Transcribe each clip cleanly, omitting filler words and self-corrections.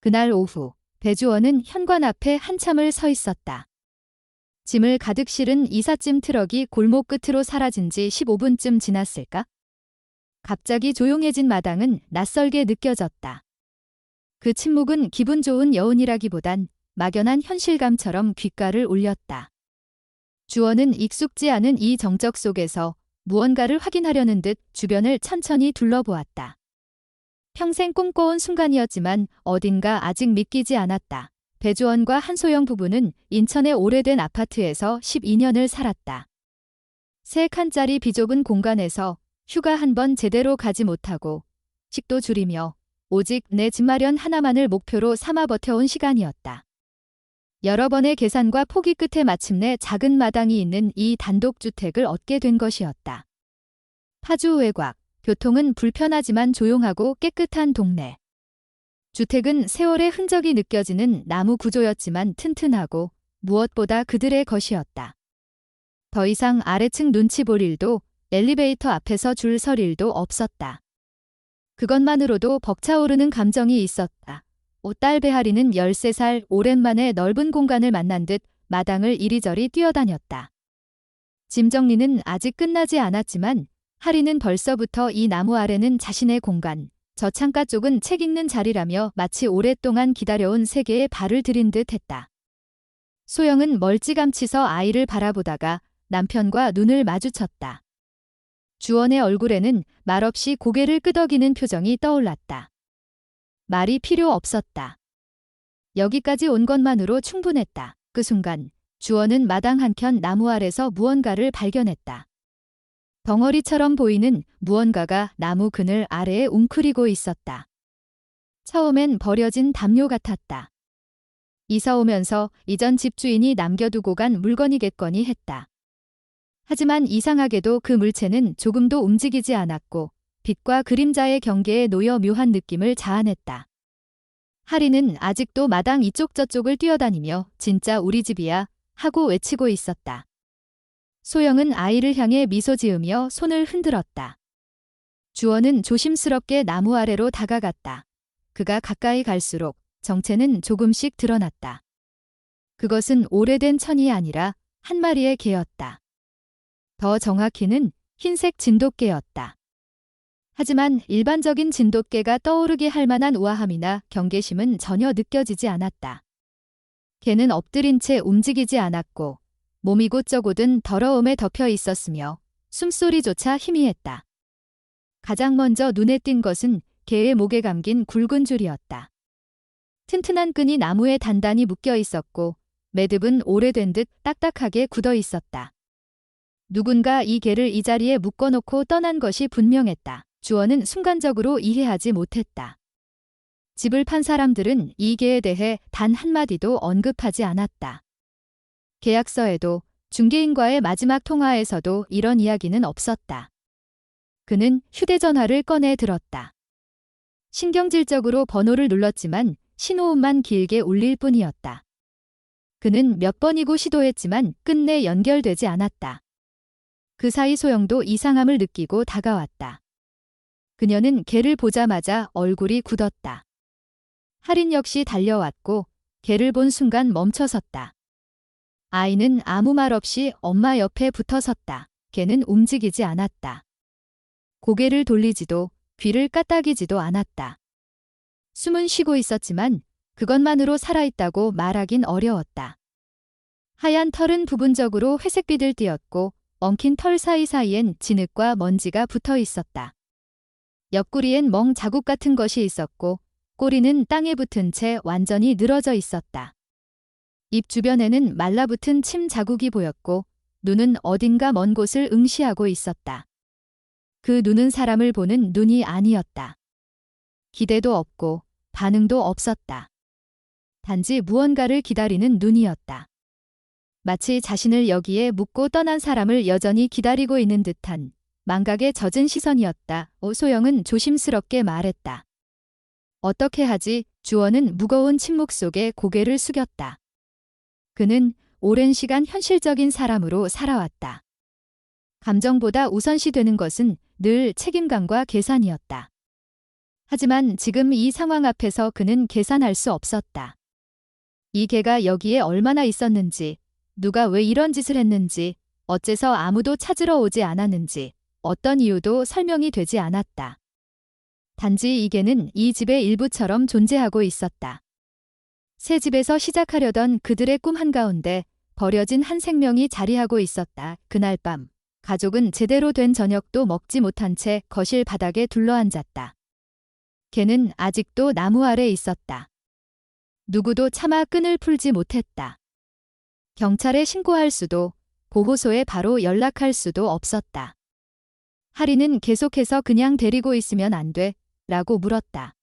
그날 오후 배주원은 현관 앞에 한참을 서 있었다. 짐을 가득 실은 이삿짐 트럭이 골목 끝으로 사라진 지 15분쯤 지났을까? 갑자기 조용해진 마당은 낯설게 느껴졌다. 그 침묵은 기분 좋은 여운이라기보단 막연한 현실감처럼 귓가를 울렸다. 주원은 익숙지 않은 이 정적 속에서 무언가를 확인하려는 듯 주변을 천천히 둘러보았다. 평생 꿈꿔온 순간이었지만 어딘가 아직 믿기지 않았다. 배주원과 한소영 부부는 인천의 오래된 아파트에서 12년을 살았다. 3칸짜리 비좁은 공간에서 휴가 한 번 제대로 가지 못하고 식도 줄이며 오직 내 집 마련 하나만을 목표로 삼아 버텨온 시간이었다. 여러 번의 계산과 포기 끝에 마침내 작은 마당이 있는 이 단독주택을 얻게 된 것이었다. 파주 외곽, 교통은 불편하지만 조용하고 깨끗한 동네. 주택은 세월의 흔적이 느껴지는 나무 구조였지만 튼튼하고 무엇보다 그들의 것이었다. 더 이상 아래층 눈치 볼 일도 엘리베이터 앞에서 줄 설 일도 없었다. 그것만으로도 벅차오르는 감정이 있었다. 딸 배하리는 13살 오랜만에 넓은 공간을 만난 듯 마당을 이리저리 뛰어다녔다. 짐 정리는 아직 끝나지 않았지만 하리는 벌써부터 이 나무 아래는 자신의 공간, 저 창가 쪽은 책 읽는 자리라며 마치 오랫동안 기다려온 세계에 발을 들인 듯 했다. 소영은 멀찌감치 아이를 바라보다가 남편과 눈을 마주쳤다. 주원의 얼굴에는 말없이 고개를 끄덕이는 표정이 떠올랐다. 말이 필요 없었다. 여기까지 온 것만으로 충분했다. 그 순간 주원은 마당 한켠 나무 아래서 무언가를 발견했다. 덩어리처럼 보이는 무언가가 나무 그늘 아래에 웅크리고 있었다. 처음엔 버려진 담요 같았다. 이사 오면서 이전 집주인이 남겨두고 간 물건이겠거니 했다. 하지만 이상하게도 그 물체는 조금도 움직이지 않았고 빛과 그림자의 경계에 놓여 묘한 느낌을 자아냈다. 하리는 아직도 마당 이쪽 저쪽을 뛰어다니며 진짜 우리 집이야 하고 외치고 있었다. 소영은 아이를 향해 미소 지으며 손을 흔들었다. 주원은 조심스럽게 나무 아래로 다가갔다. 그가 가까이 갈수록 정체는 조금씩 드러났다. 그것은 오래된 천이 아니라 한 마리의 개였다. 더 정확히는 흰색 진돗개였다. 하지만 일반적인 진돗개가 떠오르게 할 만한 우아함이나 경계심은 전혀 느껴지지 않았다. 개는 엎드린 채 움직이지 않았고 몸이 곧저곧은 더러움에 덮여 있었으며 숨소리조차 희미했다. 가장 먼저 눈에 띈 것은 개의 목에 감긴 굵은 줄이었다. 튼튼한 끈이 나무에 단단히 묶여 있었고 매듭은 오래된 듯 딱딱하게 굳어 있었다. 누군가 이 개를 이 자리에 묶어놓고 떠난 것이 분명했다. 주원은 순간적으로 이해하지 못했다. 집을 판 사람들은 이 개에 대해 단 한마디도 언급하지 않았다. 계약서에도 중개인과의 마지막 통화에서도 이런 이야기는 없었다. 그는 휴대전화를 꺼내 들었다. 신경질적으로 번호를 눌렀지만 신호음만 길게 울릴 뿐이었다. 그는 몇 번이고 시도했지만 끝내 연결되지 않았다. 그 사이 소영도 이상함을 느끼고 다가왔다. 그녀는 개를 보자마자 얼굴이 굳었다. 할인 역시 달려왔고 개를 본 순간 멈춰섰다. 아이는 아무 말 없이 엄마 옆에 붙어섰다. 개는 움직이지 않았다. 고개를 돌리지도 귀를 까딱이지도 않았다. 숨은 쉬고 있었지만 그것만으로 살아있다고 말하긴 어려웠다. 하얀 털은 부분적으로 회색빛을 띠었고 엉킨 털 사이사이엔 진흙과 먼지가 붙어 있었다. 옆구리엔 멍 자국 같은 것이 있었고 꼬리는 땅에 붙은 채 완전히 늘어져 있었다. 입 주변에는 말라붙은 침 자국이 보였고 눈은 어딘가 먼 곳을 응시하고 있었다. 그 눈은 사람을 보는 눈이 아니었다. 기대도 없고 반응도 없었다. 단지 무언가를 기다리는 눈이었다. 마치 자신을 여기에 묻고 떠난 사람을 여전히 기다리고 있는 듯한 망각에 젖은 시선이었다. 소영은 조심스럽게 말했다. 어떻게 하지? 주원은 무거운 침묵 속에 고개를 숙였다. 그는 오랜 시간 현실적인 사람으로 살아왔다. 감정보다 우선시되는 것은 늘 책임감과 계산이었다. 하지만 지금 이 상황 앞에서 그는 계산할 수 없었다. 이 개가 여기에 얼마나 있었는지, 누가 왜 이런 짓을 했는지, 어째서 아무도 찾으러 오지 않았는지, 어떤 이유도 설명이 되지 않았다. 단지 이 개는 이 집의 일부처럼 존재하고 있었다. 새 집에서 시작하려던 그들의 꿈 한가운데 버려진 한 생명이 자리하고 있었다. 그날 밤, 가족은 제대로 된 저녁도 먹지 못한 채 거실 바닥에 둘러앉았다. 개는 아직도 나무 아래 있었다. 누구도 차마 끈을 풀지 못했다. 경찰에 신고할 수도, 보호소에 바로 연락할 수도 없었다. 하리는 계속해서 그냥 데리고 있으면 안 돼? 라고 물었다.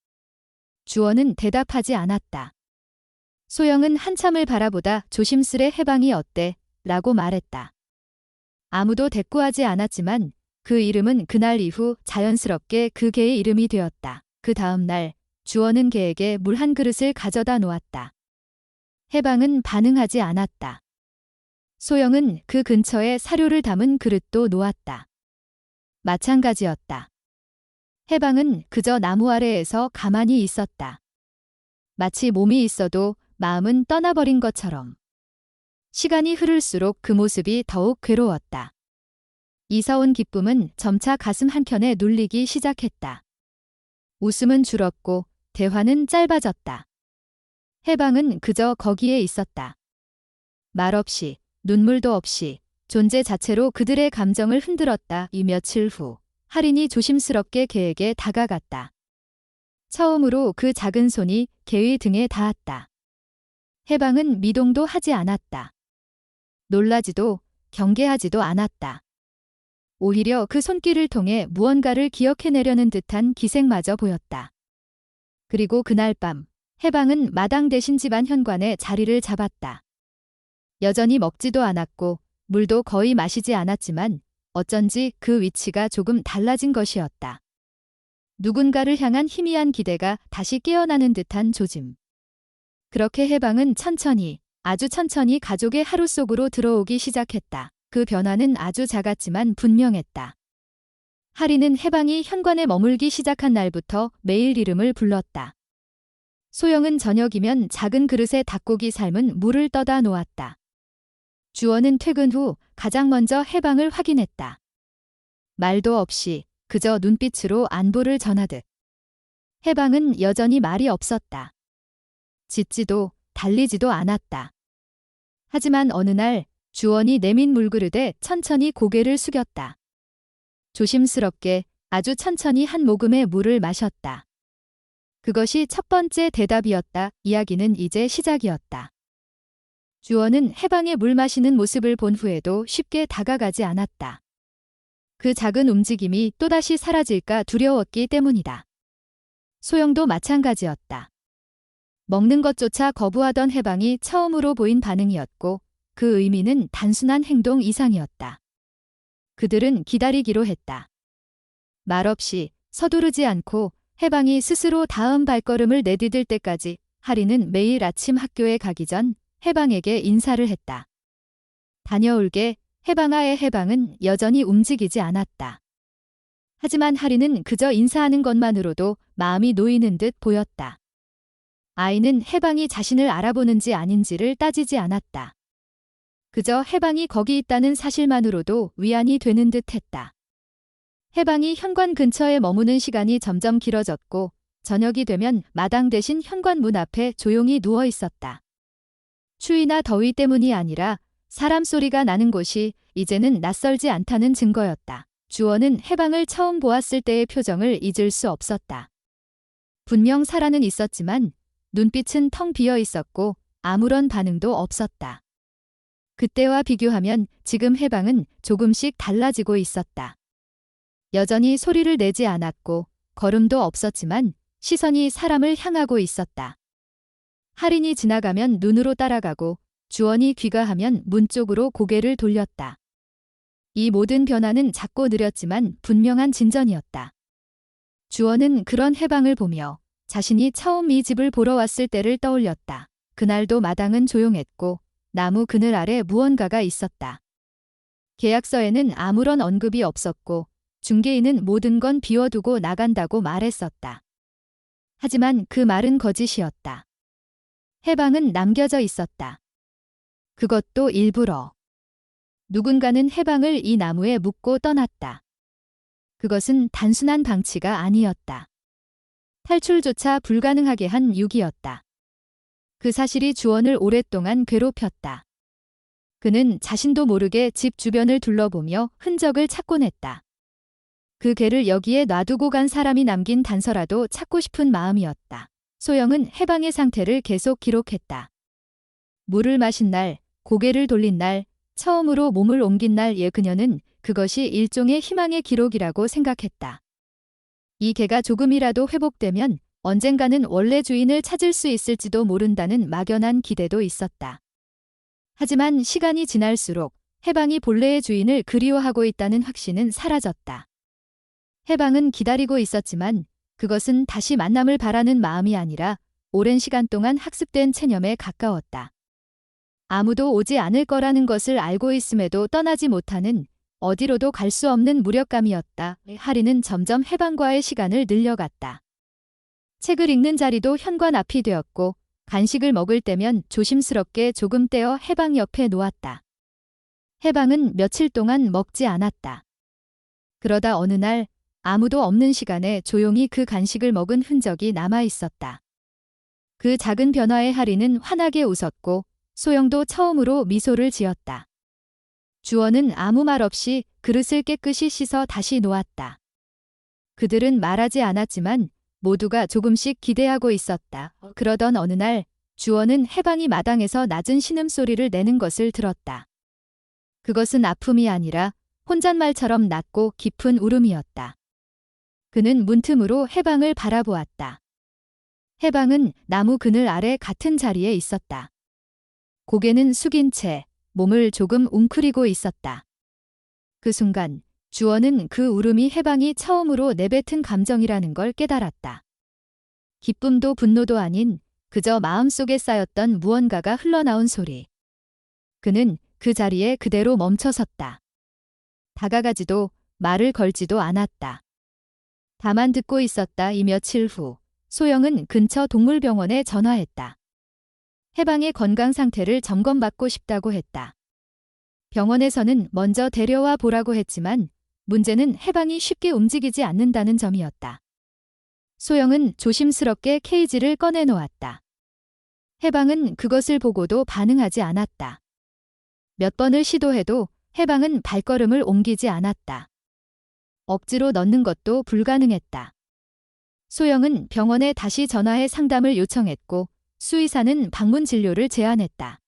주원은 대답하지 않았다. 소영은 한참을 바라보다 조심스레 해방이 어때? 라고 말했다. 아무도 대꾸하지 않았지만 그 이름은 그날 이후 자연스럽게 그 개의 이름이 되었다. 그 다음 날 주원은 개에게 물 한 그릇을 가져다 놓았다. 해방은 반응하지 않았다. 소영은 그 근처에 사료를 담은 그릇도 놓았다. 마찬가지였다. 해방은 그저 나무 아래에서 가만히 있었다. 마치 몸이 있어도 마음은 떠나버린 것처럼. 시간이 흐를수록 그 모습이 더욱 괴로웠다. 이서온 기쁨은 점차 가슴 한켠에 눌리기 시작했다. 웃음은 줄었고 대화는 짧아졌다. 해방은 그저 거기에 있었다. 말없이, 눈물도 없이, 존재 자체로 그들의 감정을 흔들었다. 이 며칠 후, 할인이 조심스럽게 개에게 다가갔다. 처음으로 그 작은 손이 개의 등에 닿았다. 해방은 미동도 하지 않았다. 놀라지도 경계하지도 않았다. 오히려 그 손길을 통해 무언가를 기억해내려는 듯한 기색마저 보였다. 그리고 그날 밤, 해방은 마당 대신 집안 현관에 자리를 잡았다. 여전히 먹지도 않았고 물도 거의 마시지 않았지만 어쩐지 그 위치가 조금 달라진 것이었다. 누군가를 향한 희미한 기대가 다시 깨어나는 듯한 조짐. 그렇게 해방은 천천히, 아주 천천히 가족의 하루 속으로 들어오기 시작했다. 그 변화는 아주 작았지만 분명했다. 하리는 해방이 현관에 머물기 시작한 날부터 매일 이름을 불렀다. 소영은 저녁이면 작은 그릇에 닭고기 삶은 물을 떠다 놓았다. 주원은 퇴근 후 가장 먼저 해방을 확인했다. 말도 없이 그저 눈빛으로 안부를 전하듯. 해방은 여전히 말이 없었다. 짖지도 달리지도 않았다. 하지만 어느 날 주원이 내민 물그릇에 천천히 고개를 숙였다. 조심스럽게 아주 천천히 한 모금의 물을 마셨다. 그것이 첫 번째 대답이었다. 이야기는 이제 시작이었다. 주원은 해방의 물 마시는 모습을 본 후에도 쉽게 다가가지 않았다. 그 작은 움직임이 또다시 사라질까 두려웠기 때문이다. 소영도 마찬가지였다. 먹는 것조차 거부하던 해방이 처음으로 보인 반응이었고 그 의미는 단순한 행동 이상이었다. 그들은 기다리기로 했다. 말없이 서두르지 않고 해방이 스스로 다음 발걸음을 내디딜 때까지 하리는 매일 아침 학교에 가기 전 해방에게 인사를 했다. 다녀올게. 해방아의 해방은 여전히 움직이지 않았다. 하지만 하리는 그저 인사하는 것만으로도 마음이 놓이는 듯 보였다. 아이는 해방이 자신을 알아보는지 아닌지를 따지지 않았다. 그저 해방이 거기 있다는 사실만으로도 위안이 되는 듯 했다. 해방이 현관 근처에 머무는 시간이 점점 길어졌고 저녁이 되면 마당 대신 현관 문 앞에 조용히 누워 있었다. 추위나 더위 때문이 아니라 사람 소리가 나는 곳이 이제는 낯설지 않다는 증거였다. 주원은 해방을 처음 보았을 때의 표정을 잊을 수 없었다. 분명 살아는 있었지만 눈빛은 텅 비어 있었고 아무런 반응도 없었다. 그때와 비교하면 지금 해방은 조금씩 달라지고 있었다. 여전히 소리를 내지 않았고 걸음도 없었지만 시선이 사람을 향하고 있었다. 할인이 지나가면 눈으로 따라가고 주원이 귀가하면 문 쪽으로 고개를 돌렸다. 이 모든 변화는 작고 느렸지만 분명한 진전이었다. 주원은 그런 해방을 보며 자신이 처음 이 집을 보러 왔을 때를 떠올렸다. 그날도 마당은 조용했고 나무 그늘 아래 무언가가 있었다. 계약서에는 아무런 언급이 없었고 중개인은 모든 건 비워두고 나간다고 말했었다. 하지만 그 말은 거짓이었다. 해방은 남겨져 있었다. 그것도 일부러. 누군가는 해방을 이 나무에 묻고 떠났다. 그것은 단순한 방치가 아니었다. 탈출조차 불가능하게 한 유기였다. 그 사실이 주원을 오랫동안 괴롭혔다. 그는 자신도 모르게 집 주변을 둘러보며 흔적을 찾곤 했다. 그 개를 여기에 놔두고 간 사람이 남긴 단서라도 찾고 싶은 마음이었다. 소영은 해방의 상태를 계속 기록했다. 물을 마신 날, 고개를 돌린 날, 처음으로 몸을 옮긴 날에 그녀는 그것이 일종의 희망의 기록이라고 생각했다. 이 개가 조금이라도 회복되면 언젠가는 원래 주인을 찾을 수 있을지도 모른다는 막연한 기대도 있었다. 하지만 시간이 지날수록 해방이 본래의 주인을 그리워하고 있다는 확신은 사라졌다. 해방은 기다리고 있었지만 그것은 다시 만남을 바라는 마음이 아니라 오랜 시간 동안 학습된 체념에 가까웠다. 아무도 오지 않을 거라는 것을 알고 있음에도 떠나지 못하는 어디로도 갈 수 없는 무력감이었다. 하리는 점점 해방과의 시간을 늘려갔다. 책을 읽는 자리도 현관 앞이 되었고 간식을 먹을 때면 조심스럽게 조금 떼어 해방 옆에 놓았다. 해방은 며칠 동안 먹지 않았다. 그러다 어느 날 아무도 없는 시간에 조용히 그 간식을 먹은 흔적이 남아 있었다. 그 작은 변화에 하리는 환하게 웃었고 소영도 처음으로 미소를 지었다. 주원은 아무 말 없이 그릇을 깨끗이 씻어 다시 놓았다. 그들은 말하지 않았지만 모두가 조금씩 기대하고 있었다. 그러던 어느 날 주원은 해방이 마당에서 낮은 신음소리를 내는 것을 들었다. 그것은 아픔이 아니라 혼잣말처럼 낮고 깊은 울음이었다. 그는 문틈으로 해방을 바라보았다. 해방은 나무 그늘 아래 같은 자리에 있었다. 고개는 숙인 채 몸을 조금 웅크리고 있었다. 그 순간 주원은 그 울음이 해방이 처음으로 내뱉은 감정이라는 걸 깨달았다. 기쁨도 분노도 아닌 그저 마음속에 쌓였던 무언가가 흘러나온 소리. 그는 그 자리에 그대로 멈춰섰다. 다가가지도 말을 걸지도 않았다. 다만 듣고 있었다. 이 며칠 후 소영은 근처 동물병원에 전화했다. 해방의 건강 상태를 점검받고 싶다고 했다. 병원에서는 먼저 데려와 보라고 했지만 문제는 해방이 쉽게 움직이지 않는다는 점이었다. 소영은 조심스럽게 케이지를 꺼내 놓았다. 해방은 그것을 보고도 반응하지 않았다. 몇 번을 시도해도 해방은 발걸음을 옮기지 않았다. 억지로 넣는 것도 불가능했다. 소영은 병원에 다시 전화해 상담을 요청했고 수의사는 방문 진료를 제안했다.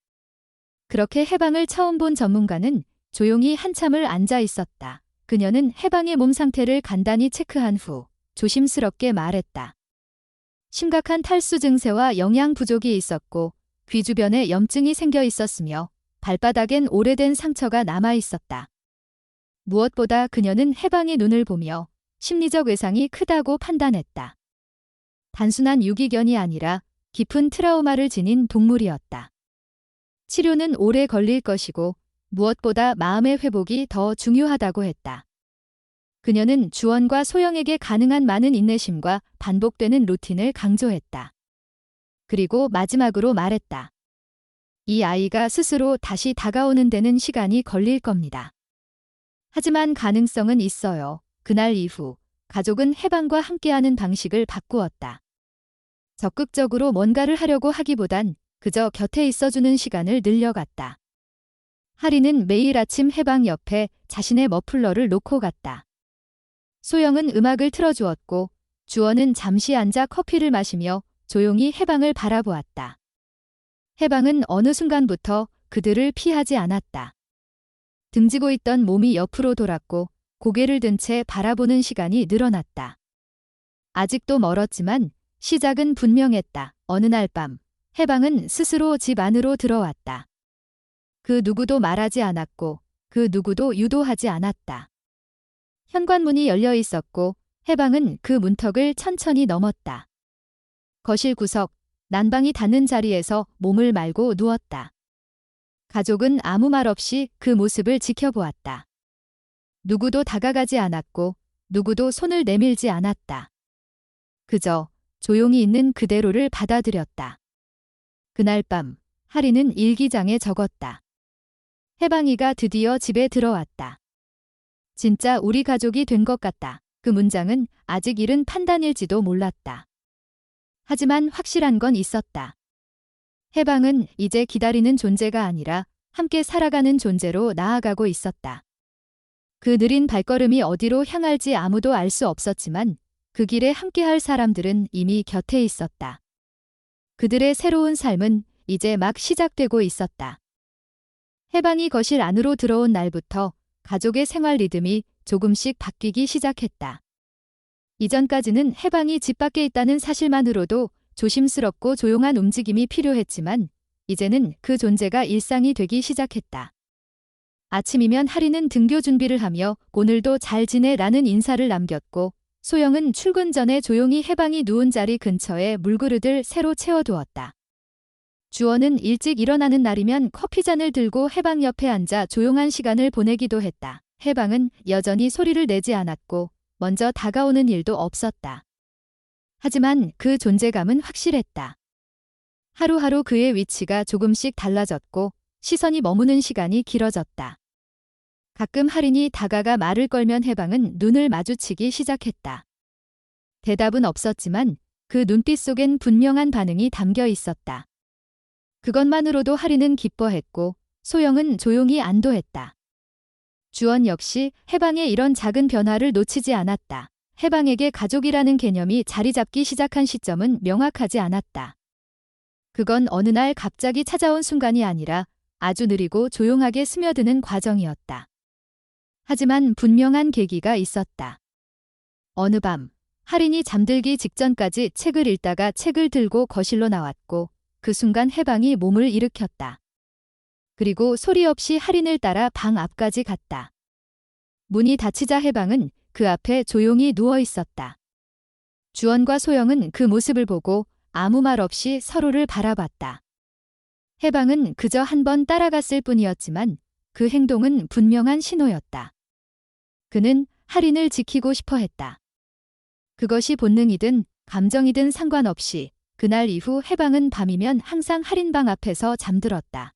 그렇게 해방을 처음 본 전문가는 조용히 한참을 앉아 있었다. 그녀는 해방의 몸 상태를 간단히 체크한 후 조심스럽게 말했다. 심각한 탈수 증세와 영양 부족이 있었고 귀 주변에 염증이 생겨 있었으며 발바닥엔 오래된 상처가 남아 있었다. 무엇보다 그녀는 해방의 눈을 보며 심리적 외상이 크다고 판단했다. 단순한 유기견이 아니라 깊은 트라우마를 지닌 동물이었다. 치료는 오래 걸릴 것이고 무엇보다 마음의 회복이 더 중요하다고 했다. 그녀는 주원과 소영에게 가능한 많은 인내심과 반복되는 루틴을 강조했다. 그리고 마지막으로 말했다. 이 아이가 스스로 다시 다가오는 데는 시간이 걸릴 겁니다. 하지만 가능성은 있어요. 그날 이후 가족은 해방과 함께하는 방식을 바꾸었다. 적극적으로 뭔가를 하려고 하기보단 그저 곁에 있어주는 시간을 늘려갔다. 하리는 매일 아침 해방 옆에 자신의 머플러를 놓고 갔다. 소영은 음악을 틀어주었고 주원은 잠시 앉아 커피를 마시며 조용히 해방을 바라보았다. 해방은 어느 순간부터 그들을 피하지 않았다. 등지고 있던 몸이 옆으로 돌았고 고개를 든 채 바라보는 시간이 늘어났다. 아직도 멀었지만 시작은 분명했다. 어느 날 밤 해방은 스스로 집 안으로 들어왔다. 그 누구도 말하지 않았고 그 누구도 유도하지 않았다. 현관문이 열려 있었고 해방은 그 문턱을 천천히 넘었다. 거실 구석, 난방이 닿는 자리에서 몸을 말고 누웠다. 가족은 아무 말 없이 그 모습을 지켜보았다. 누구도 다가가지 않았고 누구도 손을 내밀지 않았다. 그저 조용히 있는 그대로를 받아들였다. 그날 밤 하리는 일기장에 적었다. 해방이가 드디어 집에 들어왔다. 진짜 우리 가족이 된 것 같다. 그 문장은 아직 이른 판단일지도 몰랐다. 하지만 확실한 건 있었다. 해방은 이제 기다리는 존재가 아니라 함께 살아가는 존재로 나아가고 있었다. 그 느린 발걸음이 어디로 향할지 아무도 알 수 없었지만 그 길에 함께할 사람들은 이미 곁에 있었다. 그들의 새로운 삶은 이제 막 시작되고 있었다. 해방이 거실 안으로 들어온 날부터 가족의 생활 리듬이 조금씩 바뀌기 시작했다. 이전까지는 해방이 집 밖에 있다는 사실만으로도 조심스럽고 조용한 움직임이 필요했지만 이제는 그 존재가 일상이 되기 시작했다. 아침이면 하리는 등교 준비를 하며 오늘도 잘 지내라는 인사를 남겼고 소영은 출근 전에 조용히 해방이 누운 자리 근처에 물그릇을 새로 채워두었다. 주원은 일찍 일어나는 날이면 커피잔을 들고 해방 옆에 앉아 조용한 시간을 보내기도 했다. 해방은 여전히 소리를 내지 않았고 먼저 다가오는 일도 없었다. 하지만 그 존재감은 확실했다. 하루하루 그의 위치가 조금씩 달라졌고 시선이 머무는 시간이 길어졌다. 가끔 할인이 다가가 말을 걸면 해방은 눈을 마주치기 시작했다. 대답은 없었지만 그 눈빛 속엔 분명한 반응이 담겨 있었다. 그것만으로도 할인은 기뻐했고 소영은 조용히 안도했다. 주원 역시 해방의 이런 작은 변화를 놓치지 않았다. 해방에게 가족이라는 개념이 자리 잡기 시작한 시점은 명확하지 않았다. 그건 어느 날 갑자기 찾아온 순간이 아니라 아주 느리고 조용하게 스며드는 과정이었다. 하지만 분명한 계기가 있었다. 어느 밤, 할인이 잠들기 직전까지 책을 읽다가 책을 들고 거실로 나왔고 그 순간 해방이 몸을 일으켰다. 그리고 소리 없이 할인을 따라 방 앞까지 갔다. 문이 닫히자 해방은 그 앞에 조용히 누워 있었다. 주원과 소영은 그 모습을 보고 아무 말 없이 서로를 바라봤다. 해방은 그저 한 번 따라갔을 뿐이었지만 그 행동은 분명한 신호였다. 그는 할인을 지키고 싶어 했다. 그것이 본능이든 감정이든 상관없이 그날 이후 해방은 밤이면 항상 할인 방 앞에서 잠들었다.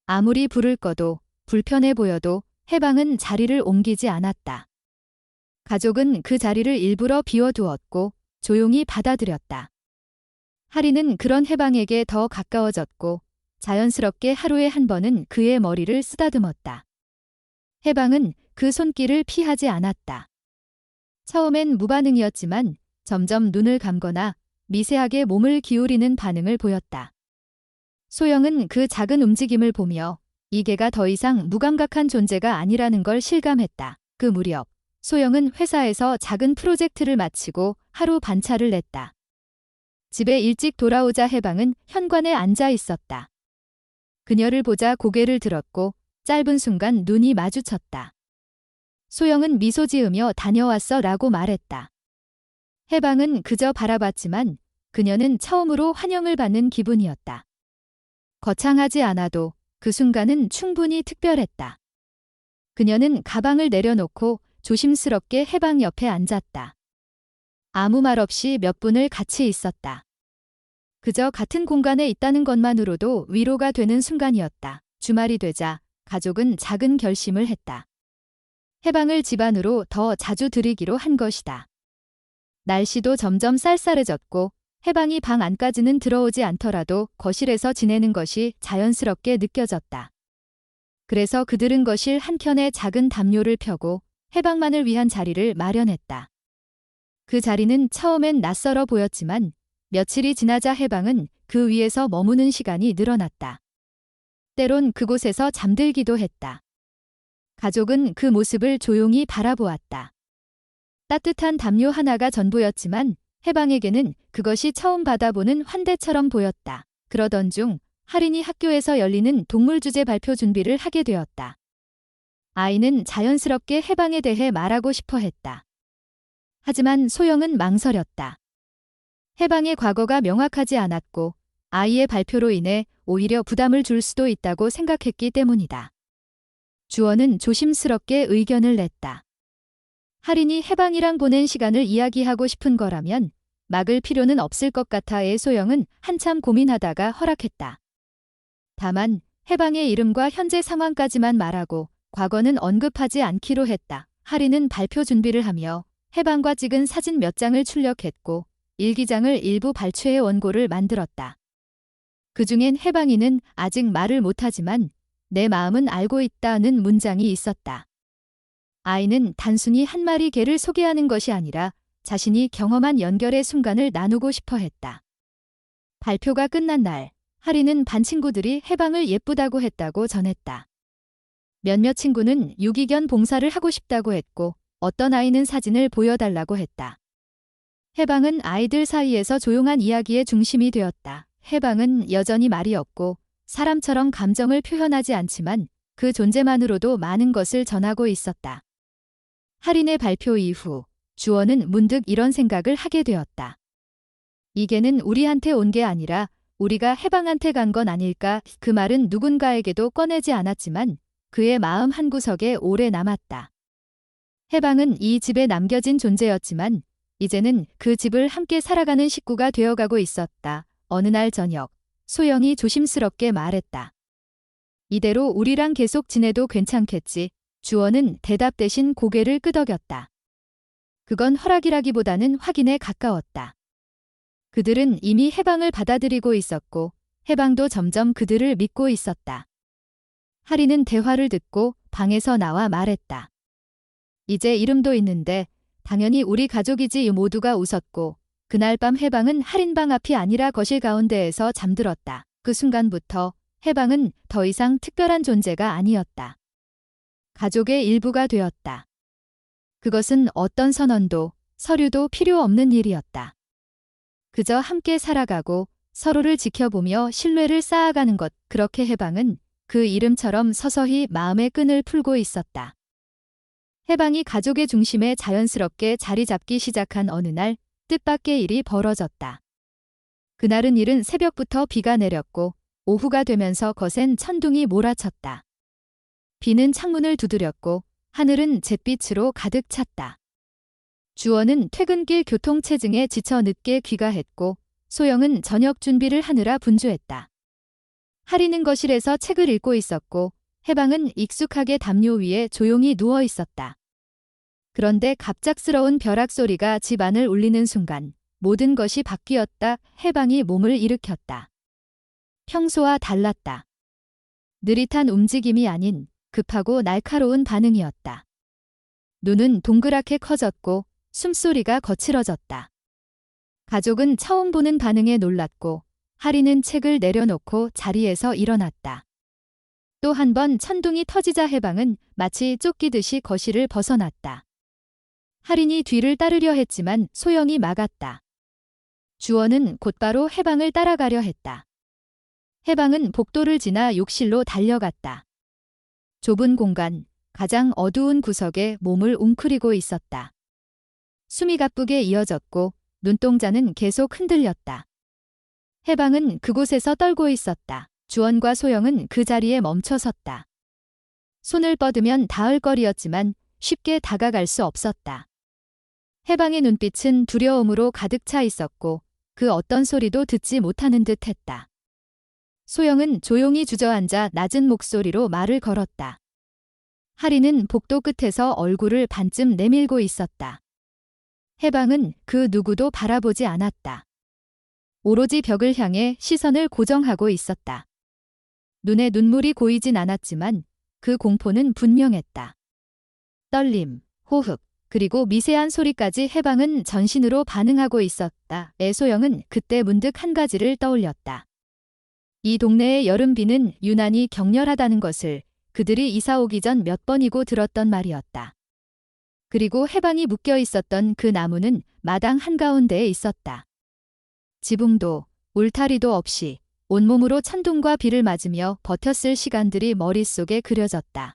아무리 불을 꺼도 불편해 보여도 해방은 자리를 옮기지 않았다. 가족은 그 자리를 일부러 비워두었고 조용히 받아들였다. 할인은 그런 해방에게 더 가까워졌고 자연스럽게 하루에 한 번은 그의 머리를 쓰다듬었다. 해방은 그 손길을 피하지 않았다. 처음엔 무반응이었지만 점점 눈을 감거나 미세하게 몸을 기울이는 반응을 보였다. 소영은 그 작은 움직임을 보며 이게가 더 이상 무감각한 존재가 아니라는 걸 실감했다. 그 무렵 소영은 회사에서 작은 프로젝트를 마치고 하루 반차를 냈다. 집에 일찍 돌아오자 해방은 현관에 앉아 있었다. 그녀를 보자 고개를 들었고 짧은 순간 눈이 마주쳤다. 소영은 미소 지으며 다녀왔어 라고 말했다. 해방은 그저 바라봤지만 그녀는 처음으로 환영을 받는 기분이었다. 거창하지 않아도 그 순간은 충분히 특별했다. 그녀는 가방을 내려놓고 조심스럽게 해방 옆에 앉았다. 아무 말 없이 몇 분을 같이 있었다. 그저 같은 공간에 있다는 것만으로도 위로가 되는 순간이었다. 주말이 되자 가족은 작은 결심을 했다. 해방을 집 안으로 더 자주 들이기로 한 것이다. 날씨도 점점 쌀쌀해졌고 해방이 방 안까지는 들어오지 않더라도 거실에서 지내는 것이 자연스럽게 느껴졌다. 그래서 그들은 거실 한켠에 작은 담요를 펴고 해방만을 위한 자리를 마련했다. 그 자리는 처음엔 낯설어 보였지만 며칠이 지나자 해방은 그 위에서 머무는 시간이 늘어났다. 때론 그곳에서 잠들기도 했다. 가족은 그 모습을 조용히 바라보았다. 따뜻한 담요 하나가 전부였지만 해방에게는 그것이 처음 받아보는 환대처럼 보였다. 그러던 중 할인이 학교에서 열리는 동물 주제 발표 준비를 하게 되었다. 아이는 자연스럽게 해방에 대해 말하고 싶어 했다. 하지만 소영은 망설였다. 해방의 과거가 명확하지 않았고 아이의 발표로 인해 오히려 부담을 줄 수도 있다고 생각했기 때문이다. 주원은 조심스럽게 의견을 냈다. 할인이 해방이랑 보낸 시간을 이야기하고 싶은 거라면 막을 필요는 없을 것 같아 애소영은 한참 고민하다가 허락했다. 다만 해방의 이름과 현재 상황까지만 말하고 과거는 언급하지 않기로 했다. 하리는 발표 준비를 하며 해방과 찍은 사진 몇 장을 출력했고 일기장을 일부 발췌해 원고를 만들었다. 그중엔 해방이는 아직 말을 못하지만 내 마음은 알고 있다는 문장이 있었다. 아이는 단순히 한 마리 개를 소개하는 것이 아니라 자신이 경험한 연결의 순간을 나누고 싶어 했다. 발표가 끝난 날, 하리는 반 친구들이 해방을 예쁘다고 했다고 전했다. 몇몇 친구는 유기견 봉사를 하고 싶다고 했고 어떤 아이는 사진을 보여달라고 했다. 해방은 아이들 사이에서 조용한 이야기의 중심이 되었다. 해방은 여전히 말이 없고 사람처럼 감정을 표현하지 않지만 그 존재만으로도 많은 것을 전하고 있었다. 할인의 발표 이후 주원은 문득 이런 생각을 하게 되었다. 이 개는 우리한테 온 게 아니라 우리가 해방한테 간 건 아닐까. 그 말은 누군가에게도 꺼내지 않았지만 그의 마음 한구석에 오래 남았다. 해방은 이 집에 남겨진 존재였지만 이제는 그 집을 함께 살아가는 식구가 되어가고 있었다. 어느 날 저녁, 소영이 조심스럽게 말했다. 이대로 우리랑 계속 지내도 괜찮겠지. 주원은 대답 대신 고개를 끄덕였다. 그건 허락이라기보다는 확인에 가까웠다. 그들은 이미 해방을 받아들이고 있었고 해방도 점점 그들을 믿고 있었다. 하리는 대화를 듣고 방에서 나와 말했다. 이제 이름도 있는데 당연히 우리 가족이지. 모두가 웃었고 그날 밤 해방은 할인방 앞이 아니라 거실 가운데에서 잠들었다. 그 순간부터 해방은 더 이상 특별한 존재가 아니었다. 가족의 일부가 되었다. 그것은 어떤 선언도 서류도 필요 없는 일이었다. 그저 함께 살아가고 서로를 지켜보며 신뢰를 쌓아가는 것. 그렇게 해방은 그 이름처럼 서서히 마음의 끈을 풀고 있었다. 해방이 가족의 중심에 자연스럽게 자리 잡기 시작한 어느 날 뜻밖의 일이 벌어졌다. 그날은 이른 새벽부터 비가 내렸고 오후가 되면서 거센 천둥이 몰아쳤다. 비는 창문을 두드렸고 하늘은 잿빛으로 가득 찼다. 주원은 퇴근길 교통체증에 지쳐 늦게 귀가했고 소영은 저녁 준비를 하느라 분주했다. 하리는 거실에서 책을 읽고 있었고 해방은 익숙하게 담요 위에 조용히 누워 있었다. 그런데 갑작스러운 벼락 소리가 집 안을 울리는 순간 모든 것이 바뀌었다. 해방이 몸을 일으켰다. 평소와 달랐다. 느릿한 움직임이 아닌 급하고 날카로운 반응이었다. 눈은 동그랗게 커졌고 숨소리가 거칠어졌다. 가족은 처음 보는 반응에 놀랐고 하리는 책을 내려놓고 자리에서 일어났다. 또 한 번 천둥이 터지자 해방은 마치 쫓기듯이 거실을 벗어났다. 할인이 뒤를 따르려 했지만 소영이 막았다. 주원은 곧바로 해방을 따라가려 했다. 해방은 복도를 지나 욕실로 달려갔다. 좁은 공간, 가장 어두운 구석에 몸을 웅크리고 있었다. 숨이 가쁘게 이어졌고 눈동자는 계속 흔들렸다. 해방은 그곳에서 떨고 있었다. 주원과 소영은 그 자리에 멈춰 섰다. 손을 뻗으면 닿을 거리였지만 쉽게 다가갈 수 없었다. 해방의 눈빛은 두려움으로 가득 차 있었고 그 어떤 소리도 듣지 못하는 듯 했다. 소영은 조용히 주저앉아 낮은 목소리로 말을 걸었다. 하리는 복도 끝에서 얼굴을 반쯤 내밀고 있었다. 해방은 그 누구도 바라보지 않았다. 오로지 벽을 향해 시선을 고정하고 있었다. 눈에 눈물이 고이진 않았지만 그 공포는 분명했다. 떨림, 호흡, 그리고 미세한 소리까지 해방은 전신으로 반응하고 있었다. 애소영은 그때 문득 한 가지를 떠올렸다. 이 동네의 여름비는 유난히 격렬하다는 것을 그들이 이사 오기 전 몇 번이고 들었던 말이었다. 그리고 해방이 묶여 있었던 그 나무는 마당 한가운데에 있었다. 지붕도 울타리도 없이 온몸으로 천둥과 비를 맞으며 버텼을 시간들이 머릿속에 그려졌다.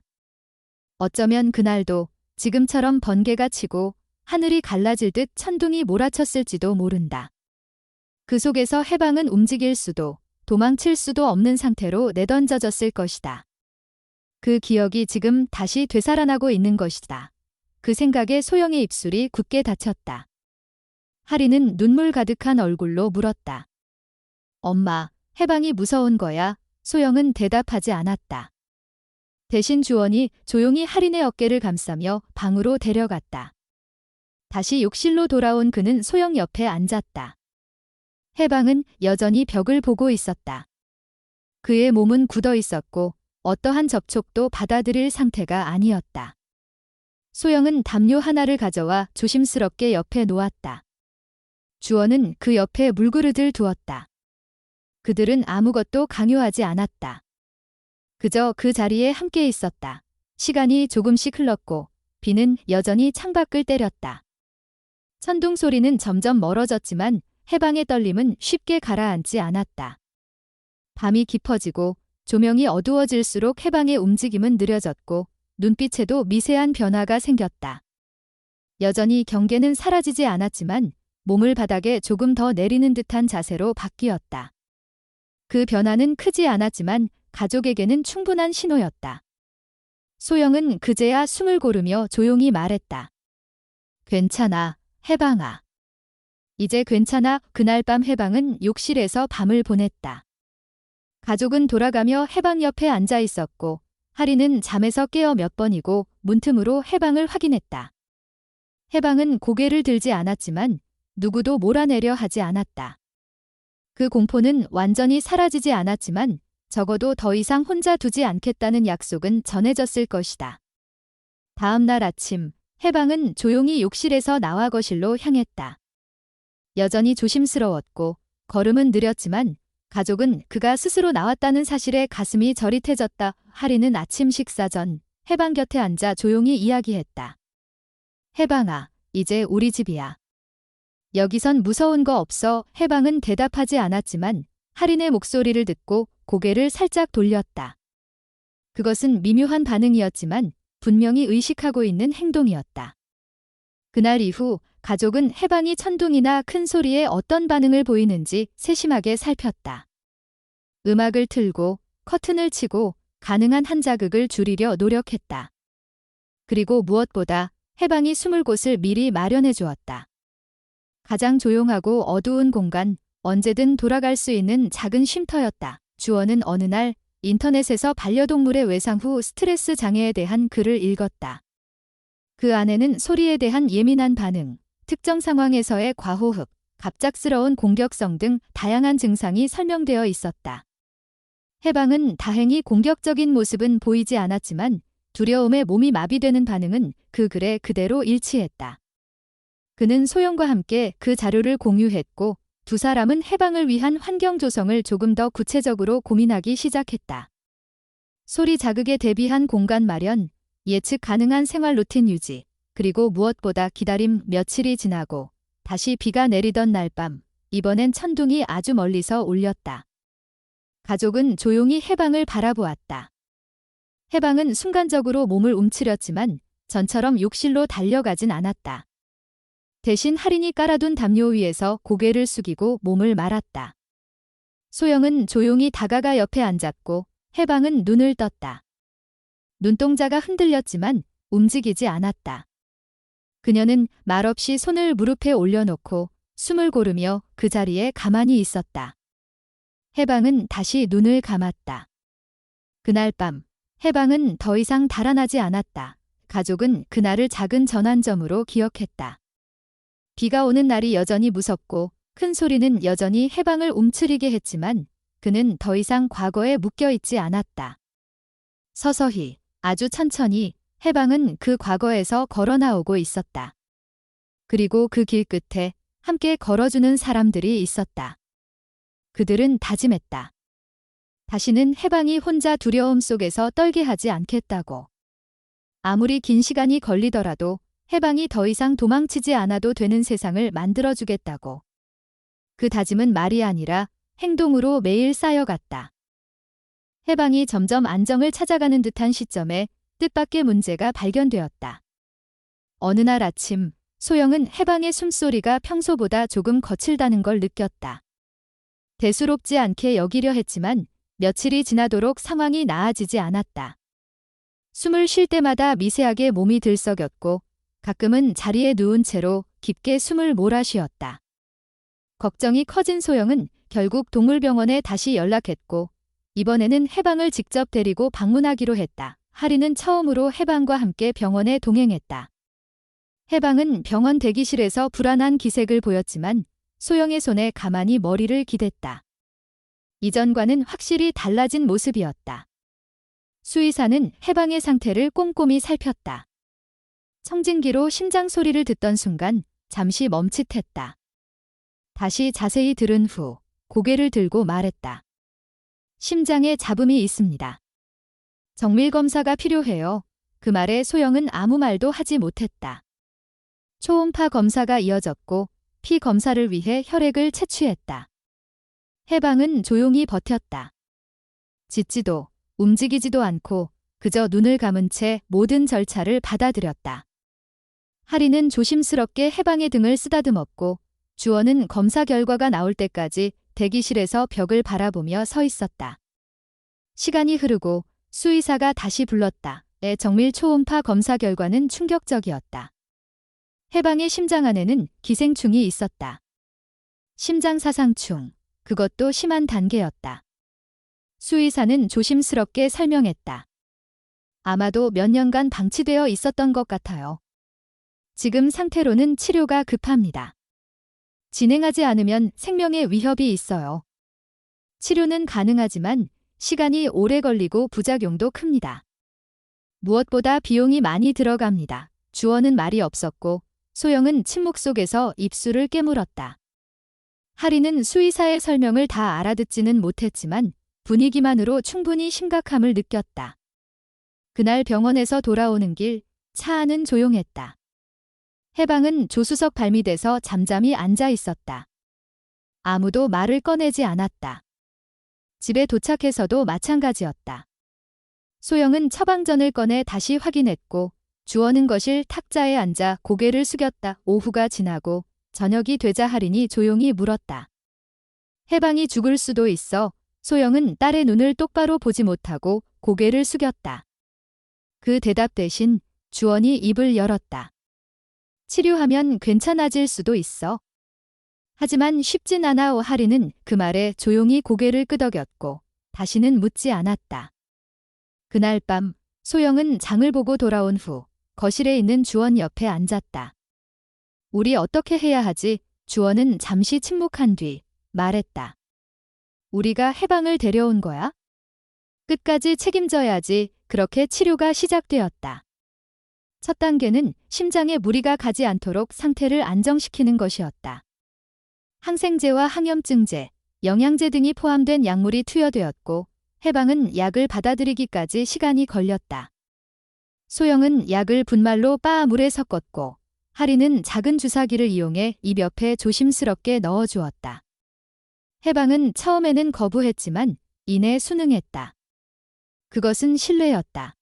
어쩌면 그날도 지금처럼 번개가 치고 하늘이 갈라질 듯 천둥이 몰아쳤을지도 모른다. 그 속에서 해방은 움직일 수도 도망칠 수도 없는 상태로 내던져졌을 것이다. 그 기억이 지금 다시 되살아나고 있는 것이다. 그 생각에 소영의 입술이 굳게 닫혔다. 하리는 눈물 가득한 얼굴로 물었다. 엄마, 해방이 무서운 거야? 소영은 대답하지 않았다. 대신 주원이 조용히 하린의 어깨를 감싸며 방으로 데려갔다. 다시 욕실로 돌아온 그는 소영 옆에 앉았다. 해방은 여전히 벽을 보고 있었다. 그의 몸은 굳어 있었고 어떠한 접촉도 받아들일 상태가 아니었다. 소영은 담요 하나를 가져와 조심스럽게 옆에 놓았다. 주원은 그 옆에 물그릇을 두었다. 그들은 아무것도 강요하지 않았다. 그저 그 자리에 함께 있었다. 시간이 조금씩 흘렀고 비는 여전히 창밖을 때렸다. 천둥 소리는 점점 멀어졌지만 해방의 떨림은 쉽게 가라앉지 않았다. 밤이 깊어지고 조명이 어두워질수록 해방의 움직임은 느려졌고 눈빛에도 미세한 변화가 생겼다. 여전히 경계는 사라지지 않았지만 몸을 바닥에 조금 더 내리는 듯한 자세로 바뀌었다. 그 변화는 크지 않았지만 가족에게는 충분한 신호였다. 소영은 그제야 숨을 고르며 조용히 말했다. 괜찮아, 해방아. 이제 괜찮아. 그날 밤 해방은 욕실에서 밤을 보냈다. 가족은 돌아가며 해방 옆에 앉아 있었고 하리는 잠에서 깨어 몇 번이고 문틈으로 해방을 확인했다. 해방은 고개를 들지 않았지만 누구도 몰아내려 하지 않았다. 그 공포는 완전히 사라지지 않았지만 적어도 더 이상 혼자 두지 않겠다는 약속은 전해졌을 것이다. 다음 날 아침, 해방은 조용히 욕실에서 나와 거실로 향했다. 여전히 조심스러웠고 걸음은 느렸지만 가족은 그가 스스로 나왔다는 사실에 가슴이 저릿해졌다. 하리는 아침 식사 전 해방 곁에 앉아 조용히 이야기했다. 해방아, 이제 우리 집이야. 여기선 무서운 거 없어. 해방은 대답하지 않았지만 하린의 목소리를 듣고 고개를 살짝 돌렸다. 그것은 미묘한 반응이었지만 분명히 의식하고 있는 행동이었다. 그날 이후 가족은 해방이 천둥이나 큰 소리에 어떤 반응을 보이는지 세심하게 살폈다. 음악을 틀고 커튼을 치고 가능한 한 자극을 줄이려 노력했다. 그리고 무엇보다 해방이 숨을 곳을 미리 마련해 주었다. 가장 조용하고 어두운 공간, 언제든 돌아갈 수 있는 작은 쉼터였다. 주원은 어느 날 인터넷에서 반려동물의 외상 후 스트레스 장애에 대한 글을 읽었다. 그 안에는 소리에 대한 예민한 반응, 특정 상황에서의 과호흡, 갑작스러운 공격성 등 다양한 증상이 설명되어 있었다. 해방은 다행히 공격적인 모습은 보이지 않았지만 두려움에 몸이 마비되는 반응은 그 글에 그대로 일치했다. 그는 소영과 함께 그 자료를 공유했고 두 사람은 해방을 위한 환경 조성을 조금 더 구체적으로 고민하기 시작했다. 소리 자극에 대비한 공간 마련, 예측 가능한 생활 루틴 유지, 그리고 무엇보다 기다림. 며칠이 지나고 다시 비가 내리던 날 밤, 이번엔 천둥이 아주 멀리서 울렸다. 가족은 조용히 해방을 바라보았다. 해방은 순간적으로 몸을 움츠렸지만 전처럼 욕실로 달려가진 않았다. 대신 하린이 깔아둔 담요 위에서 고개를 숙이고 몸을 말았다. 소영은 조용히 다가가 옆에 앉았고 해방은 눈을 떴다. 눈동자가 흔들렸지만 움직이지 않았다. 그녀는 말없이 손을 무릎에 올려놓고 숨을 고르며 그 자리에 가만히 있었다. 해방은 다시 눈을 감았다. 그날 밤, 해방은 더 이상 달아나지 않았다. 가족은 그날을 작은 전환점으로 기억했다. 비가 오는 날이 여전히 무섭고 큰 소리는 여전히 해방을 움츠리게 했지만 그는 더 이상 과거에 묶여있지 않았다. 서서히, 아주 천천히 해방은 그 과거에서 걸어 나오고 있었다. 그리고 그 길 끝에 함께 걸어주는 사람들이 있었다. 그들은 다짐했다. 다시는 해방이 혼자 두려움 속에서 떨게 하지 않겠다고. 아무리 긴 시간이 걸리더라도 해방이 더 이상 도망치지 않아도 되는 세상을 만들어주겠다고. 그 다짐은 말이 아니라 행동으로 매일 쌓여갔다. 해방이 점점 안정을 찾아가는 듯한 시점에 뜻밖의 문제가 발견되었다. 어느 날 아침, 소영은 해방의 숨소리가 평소보다 조금 거칠다는 걸 느꼈다. 대수롭지 않게 여기려 했지만 며칠이 지나도록 상황이 나아지지 않았다. 숨을 쉴 때마다 미세하게 몸이 들썩였고 가끔은 자리에 누운 채로 깊게 숨을 몰아쉬었다. 걱정이 커진 소영은 결국 동물병원에 다시 연락했고 이번에는 해방을 직접 데리고 방문하기로 했다. 하리는 처음으로 해방과 함께 병원에 동행했다. 해방은 병원 대기실에서 불안한 기색을 보였지만 소영의 손에 가만히 머리를 기댔다. 이전과는 확실히 달라진 모습이었다. 수의사는 해방의 상태를 꼼꼼히 살폈다. 청진기로 심장 소리를 듣던 순간 잠시 멈칫했다. 다시 자세히 들은 후 고개를 들고 말했다. 심장에 잡음이 있습니다. 정밀 검사가 필요해요. 그 말에 소영은 아무 말도 하지 못했다. 초음파 검사가 이어졌고 피 검사를 위해 혈액을 채취했다. 해방은 조용히 버텼다. 짖지도 움직이지도 않고 그저 눈을 감은 채 모든 절차를 받아들였다. 하리는 조심스럽게 해방의 등을 쓰다듬었고 주원은 검사 결과가 나올 때까지 대기실에서 벽을 바라보며 서 있었다. 시간이 흐르고 수의사가 다시 불렀다. 정밀 초음파 검사 결과는 충격적이었다. 해방의 심장 안에는 기생충이 있었다. 심장사상충, 그것도 심한 단계였다. 수의사는 조심스럽게 설명했다. 아마도 몇 년간 방치되어 있었던 것 같아요. 지금 상태로는 치료가 급합니다. 진행하지 않으면 생명에 위협이 있어요. 치료는 가능하지만 시간이 오래 걸리고 부작용도 큽니다. 무엇보다 비용이 많이 들어갑니다. 주원은 말이 없었고 소영은 침묵 속에서 입술을 깨물었다. 하리는 수의사의 설명을 다 알아듣지는 못했지만 분위기만으로 충분히 심각함을 느꼈다. 그날 병원에서 돌아오는 길, 차 안은 조용했다. 해방은 조수석 발밑에서 잠잠히 앉아 있었다. 아무도 말을 꺼내지 않았다. 집에 도착해서도 마찬가지였다. 소영은 처방전을 꺼내 다시 확인했고 주원은 거실 탁자에 앉아 고개를 숙였다. 오후가 지나고 저녁이 되자 하린이 조용히 물었다. 해방이 죽을 수도 있어. 소영은 딸의 눈을 똑바로 보지 못하고 고개를 숙였다. 그 대답 대신 주원이 입을 열었다. 치료하면 괜찮아질 수도 있어. 하지만 쉽진 않아. 하리는 그 말에 조용히 고개를 끄덕였고 다시는 묻지 않았다. 그날 밤 소영은 장을 보고 돌아온 후 거실에 있는 주원 옆에 앉았다. 우리 어떻게 해야 하지? 주원은 잠시 침묵한 뒤 말했다. 우리가 해방을 데려온 거야? 끝까지 책임져야지. 그렇게 치료가 시작되었다. 첫 단계는 심장에 무리가 가지 않도록 상태를 안정시키는 것이었다. 항생제와 항염증제, 영양제 등이 포함된 약물이 투여되었고 해방은 약을 받아들이기까지 시간이 걸렸다. 소영은 약을 분말로 빻아 물에 섞었고 하리는 작은 주사기를 이용해 입 옆에 조심스럽게 넣어주었다. 해방은 처음에는 거부했지만 이내 순응했다. 그것은 신뢰였다.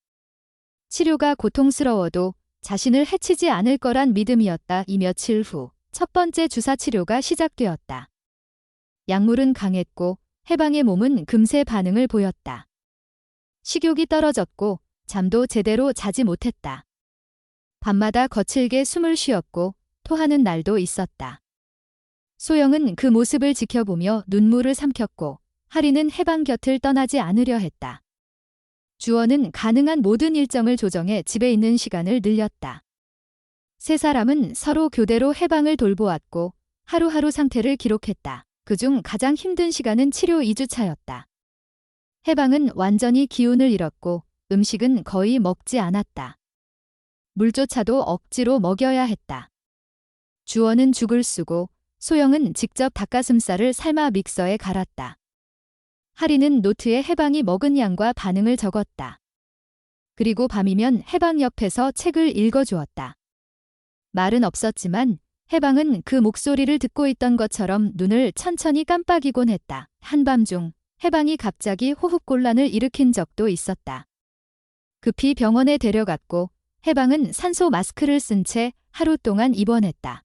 치료가 고통스러워도 자신을 해치지 않을 거란 믿음이었다. 이 며칠 후 첫 번째 주사 치료가 시작되었다. 약물은 강했고 해방의 몸은 금세 반응을 보였다. 식욕이 떨어졌고 잠도 제대로 자지 못했다. 밤마다 거칠게 숨을 쉬었고 토하는 날도 있었다. 소영은 그 모습을 지켜보며 눈물을 삼켰고 하리는 해방 곁을 떠나지 않으려 했다. 주원은 가능한 모든 일정을 조정해 집에 있는 시간을 늘렸다. 세 사람은 서로 교대로 해방을 돌보았고 하루하루 상태를 기록했다. 그중 가장 힘든 시간은 치료 2주차였다. 해방은 완전히 기운을 잃었고 음식은 거의 먹지 않았다. 물조차도 억지로 먹여야 했다. 주원은 죽을 쓰고 소영은 직접 닭가슴살을 삶아 믹서에 갈았다. 하리는 노트에 해방이 먹은 양과 반응을 적었다. 그리고 밤이면 해방 옆에서 책을 읽어주었다. 말은 없었지만 해방은 그 목소리를 듣고 있던 것처럼 눈을 천천히 깜빡이곤 했다. 한밤중 해방이 갑자기 호흡곤란을 일으킨 적도 있었다. 급히 병원에 데려갔고 해방은 산소 마스크를 쓴 채 하루 동안 입원했다.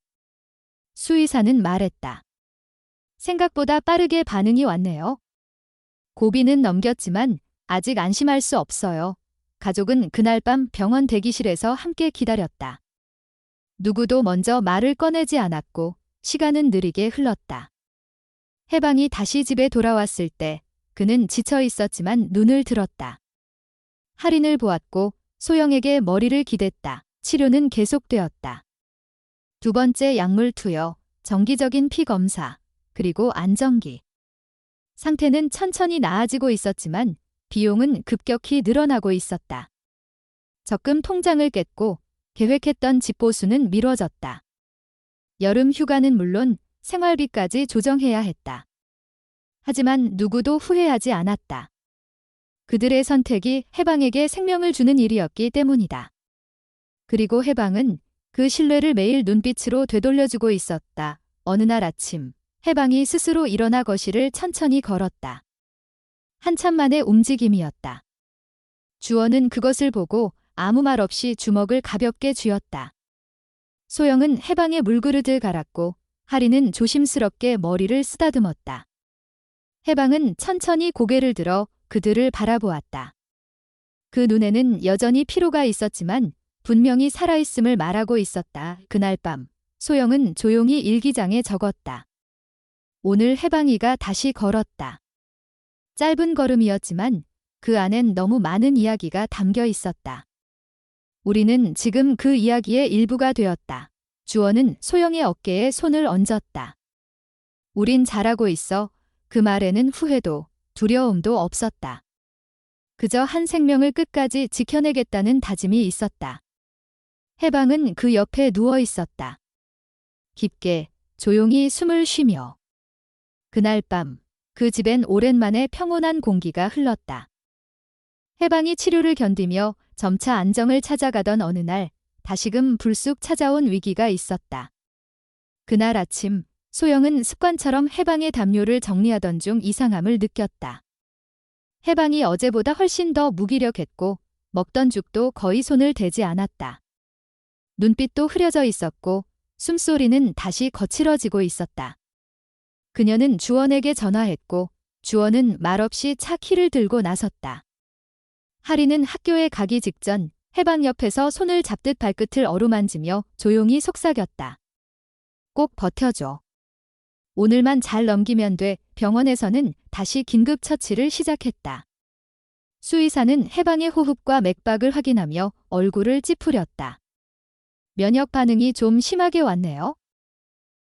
수의사는 말했다. 생각보다 빠르게 반응이 왔네요. 고비는 넘겼지만 아직 안심할 수 없어요. 가족은 그날 밤 병원 대기실에서 함께 기다렸다. 누구도 먼저 말을 꺼내지 않았고 시간은 느리게 흘렀다. 해방이 다시 집에 돌아왔을 때 그는 지쳐 있었지만 눈을 들었다. 할인을 보았고 소영에게 머리를 기댔다. 치료는 계속되었다. 두 번째 약물 투여, 정기적인 피 검사, 그리고 안정기. 상태는 천천히 나아지고 있었지만 비용은 급격히 늘어나고 있었다. 적금 통장을 깼고 계획했던 집 보수는 미뤄졌다. 여름 휴가는 물론 생활비까지 조정해야 했다. 하지만 누구도 후회하지 않았다. 그들의 선택이 해방에게 생명을 주는 일이었기 때문이다. 그리고 해방은 그 신뢰를 매일 눈빛으로 되돌려주고 있었다. 어느 날 아침, 해방이 스스로 일어나 거실을 천천히 걸었다. 한참 만의 움직임이었다. 주원은 그것을 보고 아무 말 없이 주먹을 가볍게 쥐었다. 소영은 해방의 물그릇을 갈았고 할인은 조심스럽게 머리를 쓰다듬었다. 해방은 천천히 고개를 들어 그들을 바라보았다. 그 눈에는 여전히 피로가 있었지만 분명히 살아있음을 말하고 있었다. 그날 밤, 소영은 조용히 일기장에 적었다. 오늘 해방이가 다시 걸었다. 짧은 걸음이었지만 그 안엔 너무 많은 이야기가 담겨 있었다. 우리는 지금 그 이야기의 일부가 되었다. 주원은 소영의 어깨에 손을 얹었다. 우린 잘하고 있어. 그 말에는 후회도 두려움도 없었다. 그저 한 생명을 끝까지 지켜내겠다는 다짐이 있었다. 해방은 그 옆에 누워 있었다. 깊게, 조용히 숨을 쉬며. 그날 밤, 그 집엔 오랜만에 평온한 공기가 흘렀다. 해방이 치료를 견디며 점차 안정을 찾아가던 어느 날, 다시금 불쑥 찾아온 위기가 있었다. 그날 아침, 소영은 습관처럼 해방의 담요를 정리하던 중 이상함을 느꼈다. 해방이 어제보다 훨씬 더 무기력했고 먹던 죽도 거의 손을 대지 않았다. 눈빛도 흐려져 있었고 숨소리는 다시 거칠어지고 있었다. 그녀는 주원에게 전화했고 주원은 말없이 차 키를 들고 나섰다. 할인은 학교에 가기 직전 해방 옆에서 손을 잡듯 발끝을 어루만지며 조용히 속삭였다. 꼭 버텨줘. 오늘만 잘 넘기면 돼. 병원에서는 다시 긴급 처치를 시작했다. 수의사는 해방의 호흡과 맥박을 확인하며 얼굴을 찌푸렸다. 면역 반응이 좀 심하게 왔네요.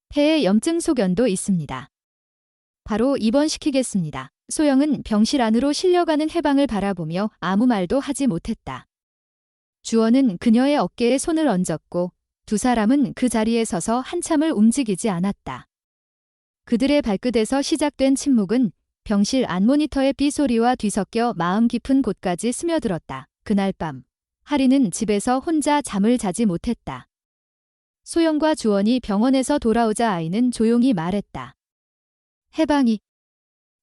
폐에 염증 소견도 있습니다. 바로 입원시키겠습니다. 소영은 병실 안으로 실려가는 해방을 바라보며 아무 말도 하지 못했다. 주원은 그녀의 어깨에 손을 얹었고 두 사람은 그 자리에 서서 한참을 움직이지 않았다. 그들의 발끝에서 시작된 침묵은 병실 안 모니터의 삐소리와 뒤섞여 마음 깊은 곳까지 스며들었다. 그날 밤, 할인은 집에서 혼자 잠을 자지 못했다. 소영과 주원이 병원에서 돌아오자 아이는 조용히 말했다. 해방이.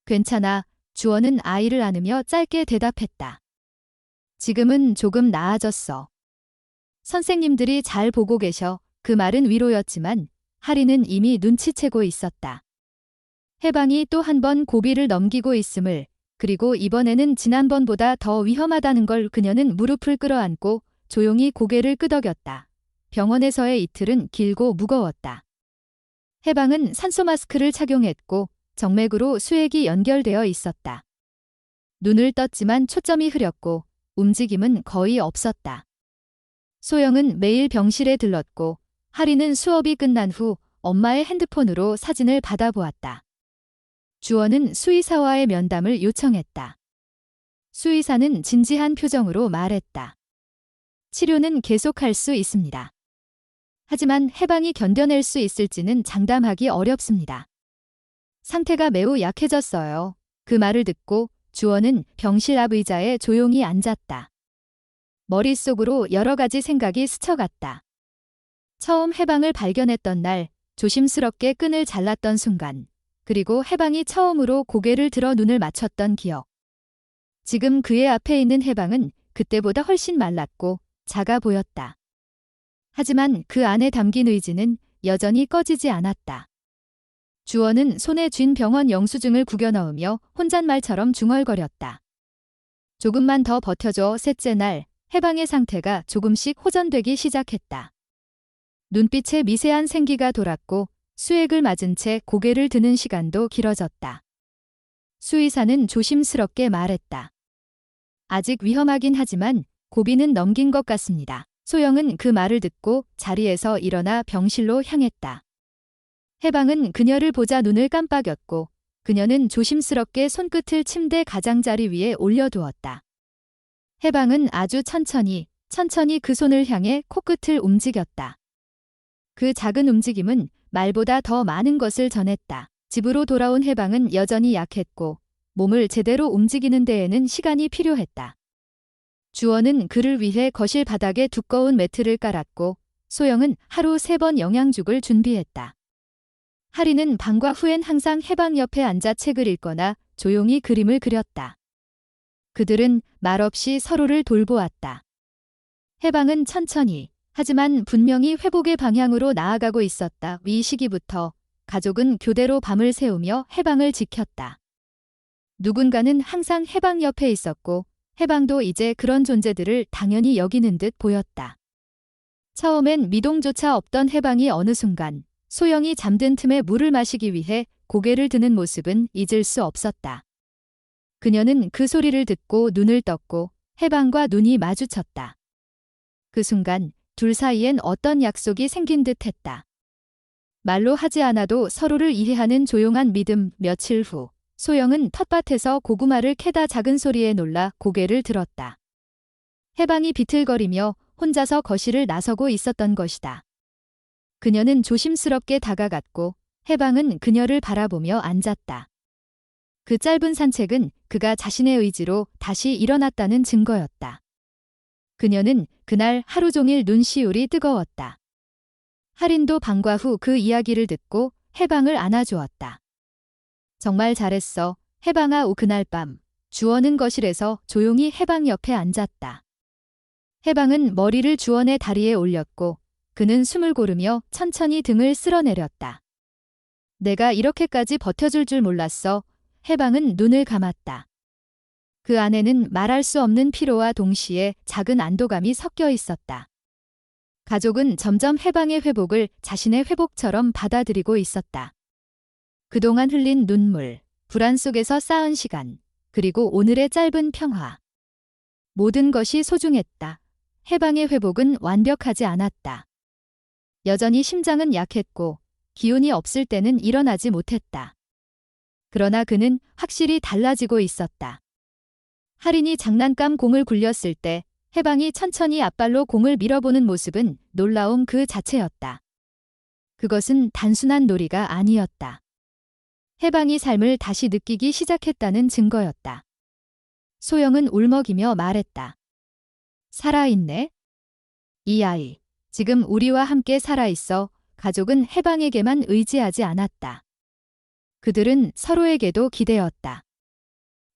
괜찮아. 주원은 아이를 안으며 짧게 대답했다. 지금은 조금 나아졌어. 선생님들이 잘 보고 계셔. 그 말은 위로였지만 할인은 이미 눈치채고 있었다. 해방이 또 한 번 고비를 넘기고 있음을, 그리고 이번에는 지난번보다 더 위험하다는 걸 그녀는 무릎을 끌어안고 조용히 고개를 끄덕였다. 병원에서의 이틀은 길고 무거웠다. 해방은 산소 마스크를 착용했고 정맥으로 수액이 연결되어 있었다. 눈을 떴지만 초점이 흐렸고 움직임은 거의 없었다. 소영은 매일 병실에 들렀고 할인은 수업이 끝난 후 엄마의 핸드폰으로 사진을 받아보았다. 주원은 수의사와의 면담을 요청했다. 수의사는 진지한 표정으로 말했다. 치료는 계속할 수 있습니다. 하지만 해방이 견뎌낼 수 있을지는 장담하기 어렵습니다. 상태가 매우 약해졌어요. 그 말을 듣고 주원은 병실 앞 의자에 조용히 앉았다. 머릿속으로 여러 가지 생각이 스쳐갔다. 처음 해방을 발견했던 날, 조심스럽게 끈을 잘랐던 순간, 그리고 해방이 처음으로 고개를 들어 눈을 맞췄던 기억. 지금 그의 앞에 있는 해방은 그때보다 훨씬 말랐고 작아 보였다. 하지만 그 안에 담긴 의지는 여전히 꺼지지 않았다. 주원은 손에 쥔 병원 영수증을 구겨 넣으며 혼잣말처럼 중얼거렸다. 조금만 더 버텨줘. 셋째 날, 해방의 상태가 조금씩 호전되기 시작했다. 눈빛에 미세한 생기가 돌았고 수액을 맞은 채 고개를 드는 시간도 길어졌다. 수의사는 조심스럽게 말했다. 아직 위험하긴 하지만 고비는 넘긴 것 같습니다. 소영은 그 말을 듣고 자리에서 일어나 병실로 향했다. 해방은 그녀를 보자 눈을 깜빡였고 그녀는 조심스럽게 손끝을 침대 가장자리 위에 올려두었다. 해방은 아주 천천히 그 손을 향해 코끝을 움직였다. 그 작은 움직임은 말보다 더 많은 것을 전했다. 집으로 돌아온 해방은 여전히 약했고 몸을 제대로 움직이는 데에는 시간이 필요했다. 주원은 그를 위해 거실 바닥에 두꺼운 매트를 깔았고 소영은 하루 3번 영양죽을 준비했다. 하리는 방과 후엔 항상 해방 옆에 앉아 책을 읽거나 조용히 그림을 그렸다. 그들은 말없이 서로를 돌보았다. 해방은 천천히 하지만 분명히 회복의 방향으로 나아가고 있었다. 이 시기부터 가족은 교대로 밤을 새우며 해방을 지켰다. 누군가는 항상 해방 옆에 있었고 해방도 이제 그런 존재들을 당연히 여기는 듯 보였다. 처음엔 미동조차 없던 해방이 어느 순간 소영이 잠든 틈에 물을 마시기 위해 고개를 드는 모습은 잊을 수 없었다. 그녀는 그 소리를 듣고 눈을 떴고 해방과 눈이 마주쳤다. 그 순간 둘 사이엔 어떤 약속이 생긴 듯 했다. 말로 하지 않아도 서로를 이해하는 조용한 믿음. 며칠 후 소영은 텃밭에서 고구마를 캐다 작은 소리에 놀라 고개를 들었다. 해방이 비틀거리며 혼자서 거실을 나서고 있었던 것이다. 그녀는 조심스럽게 다가갔고 해방은 그녀를 바라보며 앉았다. 그 짧은 산책은 그가 자신의 의지로 다시 일어났다는 증거였다. 그녀는 그날 하루 종일 눈시울이 뜨거웠다. 할인도 방과 후 그 이야기를 듣고 해방을 안아주었다. 정말 잘했어, 해방아. 그날 밤 주원은 거실에서 조용히 해방 옆에 앉았다. 해방은 머리를 주원의 다리에 올렸고 그는 숨을 고르며 천천히 등을 쓸어내렸다. 내가 이렇게까지 버텨줄 줄 몰랐어. 해방은 눈을 감았다. 그 안에는 말할 수 없는 피로와 동시에 작은 안도감이 섞여 있었다. 가족은 점점 해방의 회복을 자신의 회복처럼 받아들이고 있었다. 그동안 흘린 눈물, 불안 속에서 쌓은 시간, 그리고 오늘의 짧은 평화. 모든 것이 소중했다. 해방의 회복은 완벽하지 않았다. 여전히 심장은 약했고 기운이 없을 때는 일어나지 못했다. 그러나 그는 확실히 달라지고 있었다. 할인이 장난감 공을 굴렸을 때 해방이 천천히 앞발로 공을 밀어보는 모습은 놀라움 그 자체였다. 그것은 단순한 놀이가 아니었다. 해방이 삶을 다시 느끼기 시작했다는 증거였다. 소영은 울먹이며 말했다. 살아있네? 이 아이, 지금 우리와 함께 살아있어. 가족은 해방에게만 의지하지 않았다. 그들은 서로에게도 기대었다.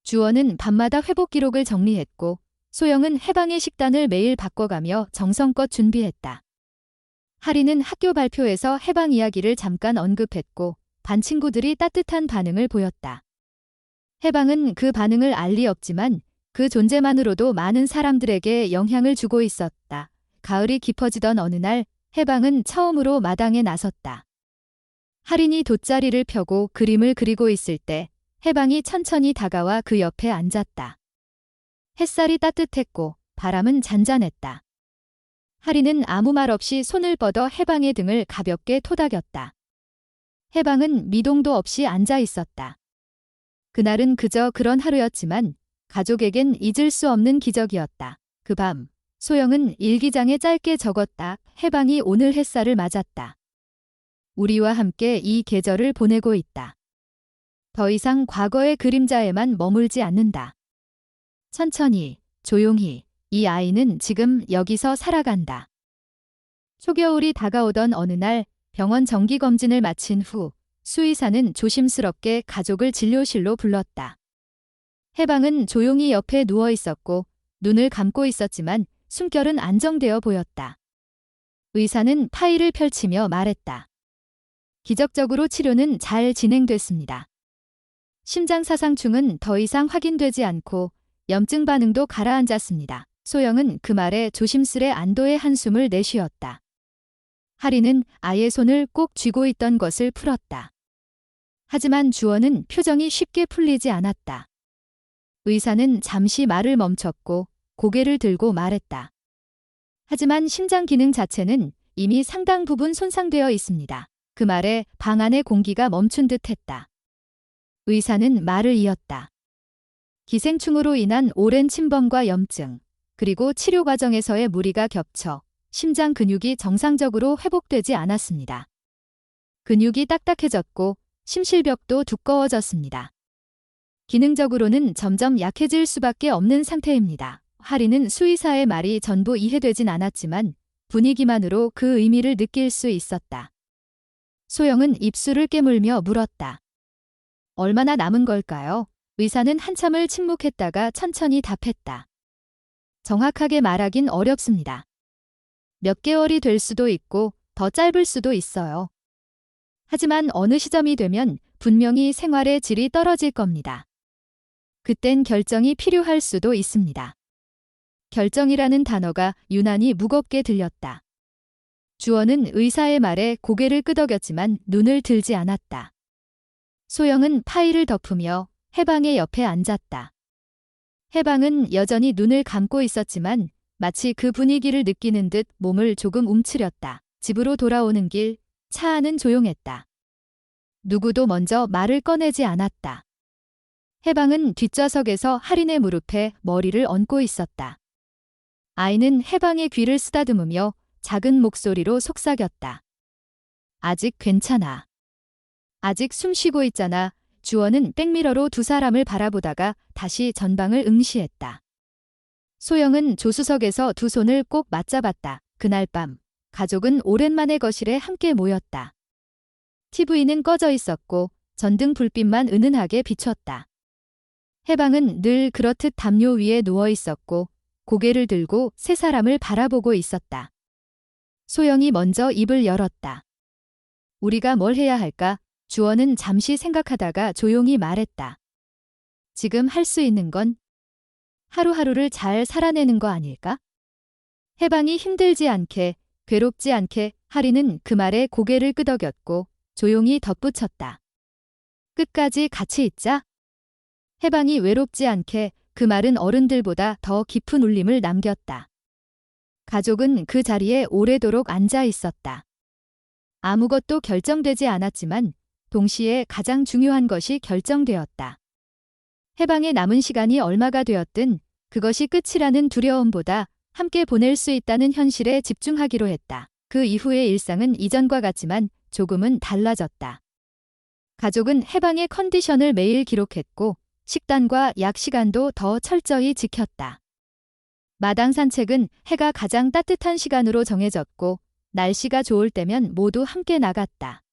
주원은 밤마다 회복 기록을 정리했고 소영은 해방의 식단을 매일 바꿔가며 정성껏 준비했다. 하리는 학교 발표에서 해방 이야기를 잠깐 언급했고 반 친구들이 따뜻한 반응을 보였다. 해방은 그 반응을 알 리 없지만 그 존재만으로도 많은 사람들에게 영향을 주고 있었다. 가을이 깊어지던 어느 날 해방은 처음으로 마당에 나섰다. 할인이 돗자리를 펴고 그림을 그리고 있을 때 해방이 천천히 다가와 그 옆에 앉았다. 햇살이 따뜻했고 바람은 잔잔했다. 할인은 아무 말 없이 손을 뻗어 해방의 등을 가볍게 토닥였다. 해방은 미동도 없이 앉아 있었다. 그날은 그저 그런 하루였지만 가족에겐 잊을 수 없는 기적이었다. 그 밤 소영은 일기장에 짧게 적었다. 해방이 오늘 햇살을 맞았다. 우리와 함께 이 계절을 보내고 있다. 더 이상 과거의 그림자에만 머물지 않는다. 천천히, 조용히, 이 아이는 지금 여기서 살아간다. 초겨울이 다가오던 어느 날 병원 정기검진을 마친 후 수의사는 조심스럽게 가족을 진료실로 불렀다. 해방은 조용히 옆에 누워 있었고 눈을 감고 있었지만 숨결은 안정되어 보였다. 의사는 파일을 펼치며 말했다. 기적적으로 치료는 잘 진행됐습니다. 심장 사상충은 더 이상 확인되지 않고 염증 반응도 가라앉았습니다. 소영은 그 말에 조심스레 안도의 한숨을 내쉬었다. 하리는 아예 손을 꼭 쥐고 있던 것을 풀었다. 하지만 주원은 표정이 쉽게 풀리지 않았다. 의사는 잠시 말을 멈췄고 고개를 들고 말했다. 하지만 심장 기능 자체는 이미 상당 부분 손상되어 있습니다. 그 말에 방 안의 공기가 멈춘 듯 했다. 의사는 말을 이었다. 기생충으로 인한 오랜 침범과 염증, 그리고 치료 과정에서의 무리가 겹쳐 심장 근육이 정상적으로 회복되지 않았습니다. 근육이 딱딱해졌고 심실벽도 두꺼워졌습니다. 기능적으로는 점점 약해질 수밖에 없는 상태입니다. 하리는 수의사의 말이 전부 이해되진 않았지만 분위기만으로 그 의미를 느낄 수 있었다. 소영은 입술을 깨물며 물었다. 얼마나 남은 걸까요? 의사는 한참을 침묵했다가 천천히 답했다. 정확하게 말하긴 어렵습니다. 몇 개월이 될 수도 있고 더 짧을 수도 있어요. 하지만 어느 시점이 되면 분명히 생활의 질이 떨어질 겁니다. 그땐 결정이 필요할 수도 있습니다. 결정이라는 단어가 유난히 무겁게 들렸다. 주원은 의사의 말에 고개를 끄덕였지만 눈을 들지 않았다. 소영은 파일을 덮으며 해방의 옆에 앉았다. 해방은 여전히 눈을 감고 있었지만 마치 그 분위기를 느끼는 듯 몸을 조금 움츠렸다. 집으로 돌아오는 길, 차 안은 조용했다. 누구도 먼저 말을 꺼내지 않았다. 해방은 뒷좌석에서 할인의 무릎에 머리를 얹고 있었다. 아이는 해방의 귀를 쓰다듬으며 작은 목소리로 속삭였다. 아직 괜찮아. 아직 숨 쉬고 있잖아. 주원은 백미러로 두 사람을 바라보다가 다시 전방을 응시했다. 소영은 조수석에서 두 손을 꼭 맞잡았다. 그날 밤, 가족은 오랜만에 거실에 함께 모였다. TV는 꺼져 있었고 전등 불빛만 은은하게 비췄다. 해방은 늘 그렇듯 담요 위에 누워 있었고 고개를 들고 세 사람을 바라보고 있었다. 소영이 먼저 입을 열었다. 우리가 뭘 해야 할까? 주원은 잠시 생각하다가 조용히 말했다. 지금 할 수 있는 건 하루하루를 잘 살아내는 거 아닐까? 해방이 힘들지 않게, 괴롭지 않게 하리는 그 말에 고개를 끄덕였고 조용히 덧붙였다. 끝까지 같이 있자. 해방이 외롭지 않게 그 말은 어른들보다 더 깊은 울림을 남겼다. 가족은 그 자리에 오래도록 앉아 있었다. 아무것도 결정되지 않았지만 동시에 가장 중요한 것이 결정되었다. 해방에 남은 시간이 얼마가 되었든 그것이 끝이라는 두려움보다 함께 보낼 수 있다는 현실에 집중하기로 했다. 그 이후의 일상은 이전과 같지만 조금은 달라졌다. 가족은 해방의 컨디션을 매일 기록했고 식단과 약 시간도 더 철저히 지켰다. 마당 산책은 해가 가장 따뜻한 시간으로 정해졌고 날씨가 좋을 때면 모두 함께 나갔다.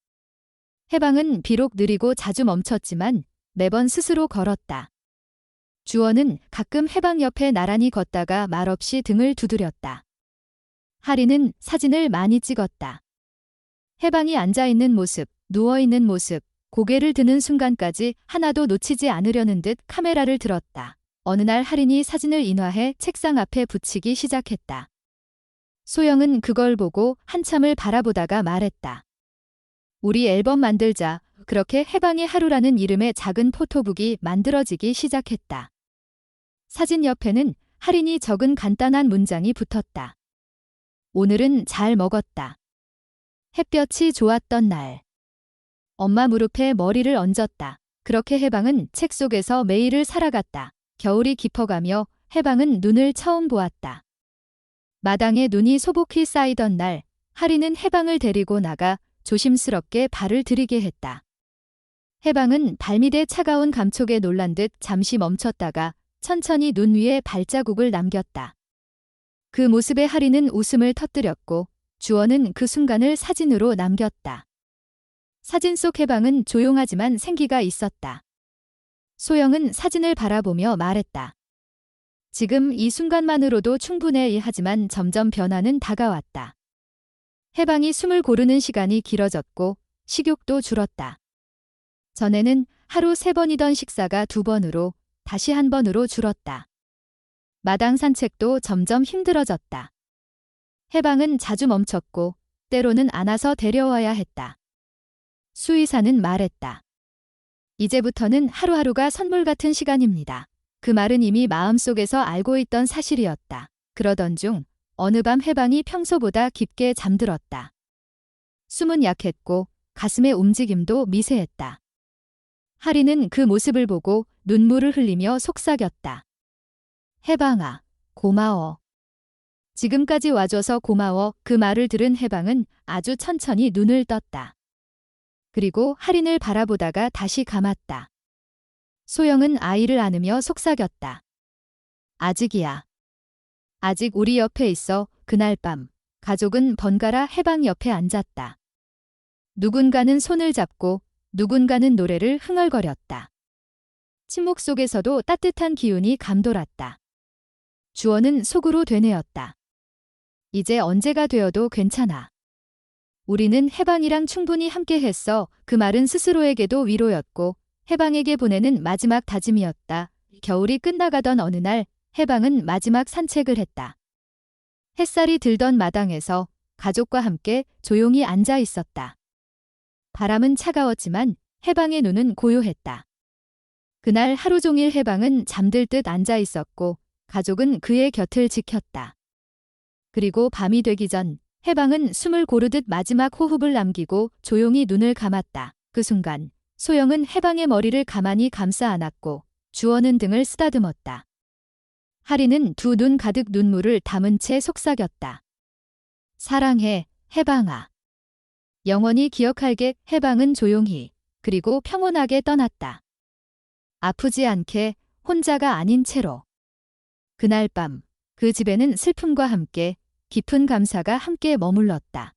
해방은 비록 느리고 자주 멈췄지만 매번 스스로 걸었다. 주원은 가끔 해방 옆에 나란히 걷다가 말없이 등을 두드렸다. 하리는 사진을 많이 찍었다. 해방이 앉아있는 모습, 누워있는 모습, 고개를 드는 순간까지 하나도 놓치지 않으려는 듯 카메라를 들었다. 어느 날 할인이 사진을 인화해 책상 앞에 붙이기 시작했다. 소영은 그걸 보고 한참을 바라보다가 말했다. 우리 앨범 만들자. 그렇게 해방의 하루라는 이름의 작은 포토북이 만들어지기 시작했다. 사진 옆에는 할인이 적은 간단한 문장이 붙었다. 오늘은 잘 먹었다. 햇볕이 좋았던 날. 엄마 무릎에 머리를 얹었다. 그렇게 해방은 책 속에서 매일을 살아갔다. 겨울이 깊어가며 해방은 눈을 처음 보았다. 마당에 눈이 소복히 쌓이던 날, 할인은 해방을 데리고 나가 조심스럽게 발을 들이게 했다. 해방은 발밑에 차가운 감촉에 놀란 듯 잠시 멈췄다가 천천히 눈 위에 발자국을 남겼다. 그 모습에 할인은 웃음을 터뜨렸고 주원은 그 순간을 사진으로 남겼다. 사진 속 해방은 조용하지만 생기가 있었다. 소영은 사진을 바라보며 말했다. 지금 이 순간만으로도 충분해. 하지만 점점 변화는 다가왔다. 해방이 숨을 고르는 시간이 길어졌고 식욕도 줄었다. 전에는 하루 3번이던 식사가 2번으로 다시 1번으로 줄었다. 마당 산책도 점점 힘들어졌다. 해방은 자주 멈췄고 때로는 안아서 데려와야 했다. 수의사는 말했다. 이제부터는 하루하루가 선물 같은 시간입니다. 그 말은 이미 마음속에서 알고 있던 사실이었다. 그러던 중 어느 밤 해방이 평소보다 깊게 잠들었다. 숨은 약했고 가슴의 움직임도 미세했다. 하리는 그 모습을 보고 눈물을 흘리며 속삭였다. 해방아, 고마워. 지금까지 와줘서 고마워. 그 말을 들은 해방은 아주 천천히 눈을 떴다. 그리고 하린을 바라보다가 다시 감았다. 소영은 아이를 안으며 속삭였다. 아직이야. 아직 우리 옆에 있어. 그날 밤 가족은 번갈아 해방 옆에 앉았다. 누군가는 손을 잡고 누군가는 노래를 흥얼거렸다. 침묵 속에서도 따뜻한 기운이 감돌았다. 주원은 속으로 되뇌었다. 이제 언제가 되어도 괜찮아. 우리는 해방이랑 충분히 함께했어. 그 말은 스스로에게도 위로였고 해방에게 보내는 마지막 다짐이었다. 겨울이 끝나가던 어느 날 해방은 마지막 산책을 했다. 햇살이 들던 마당에서 가족과 함께 조용히 앉아 있었다. 바람은 차가웠지만 해방의 눈은 고요했다. 그날 하루 종일 해방은 잠들 듯 앉아 있었고 가족은 그의 곁을 지켰다. 그리고 밤이 되기 전 해방은 숨을 고르듯 마지막 호흡을 남기고 조용히 눈을 감았다. 그 순간 소영은 해방의 머리를 가만히 감싸 안았고 주원은 등을 쓰다듬었다. 하리는 두 눈 가득 눈물을 담은 채 속삭였다. 사랑해, 해방아. 영원히 기억할게. 해방은 조용히 그리고 평온하게 떠났다. 아프지 않게, 혼자가 아닌 채로. 그날 밤 그 집에는 슬픔과 함께 깊은 감사가 함께 머물렀다.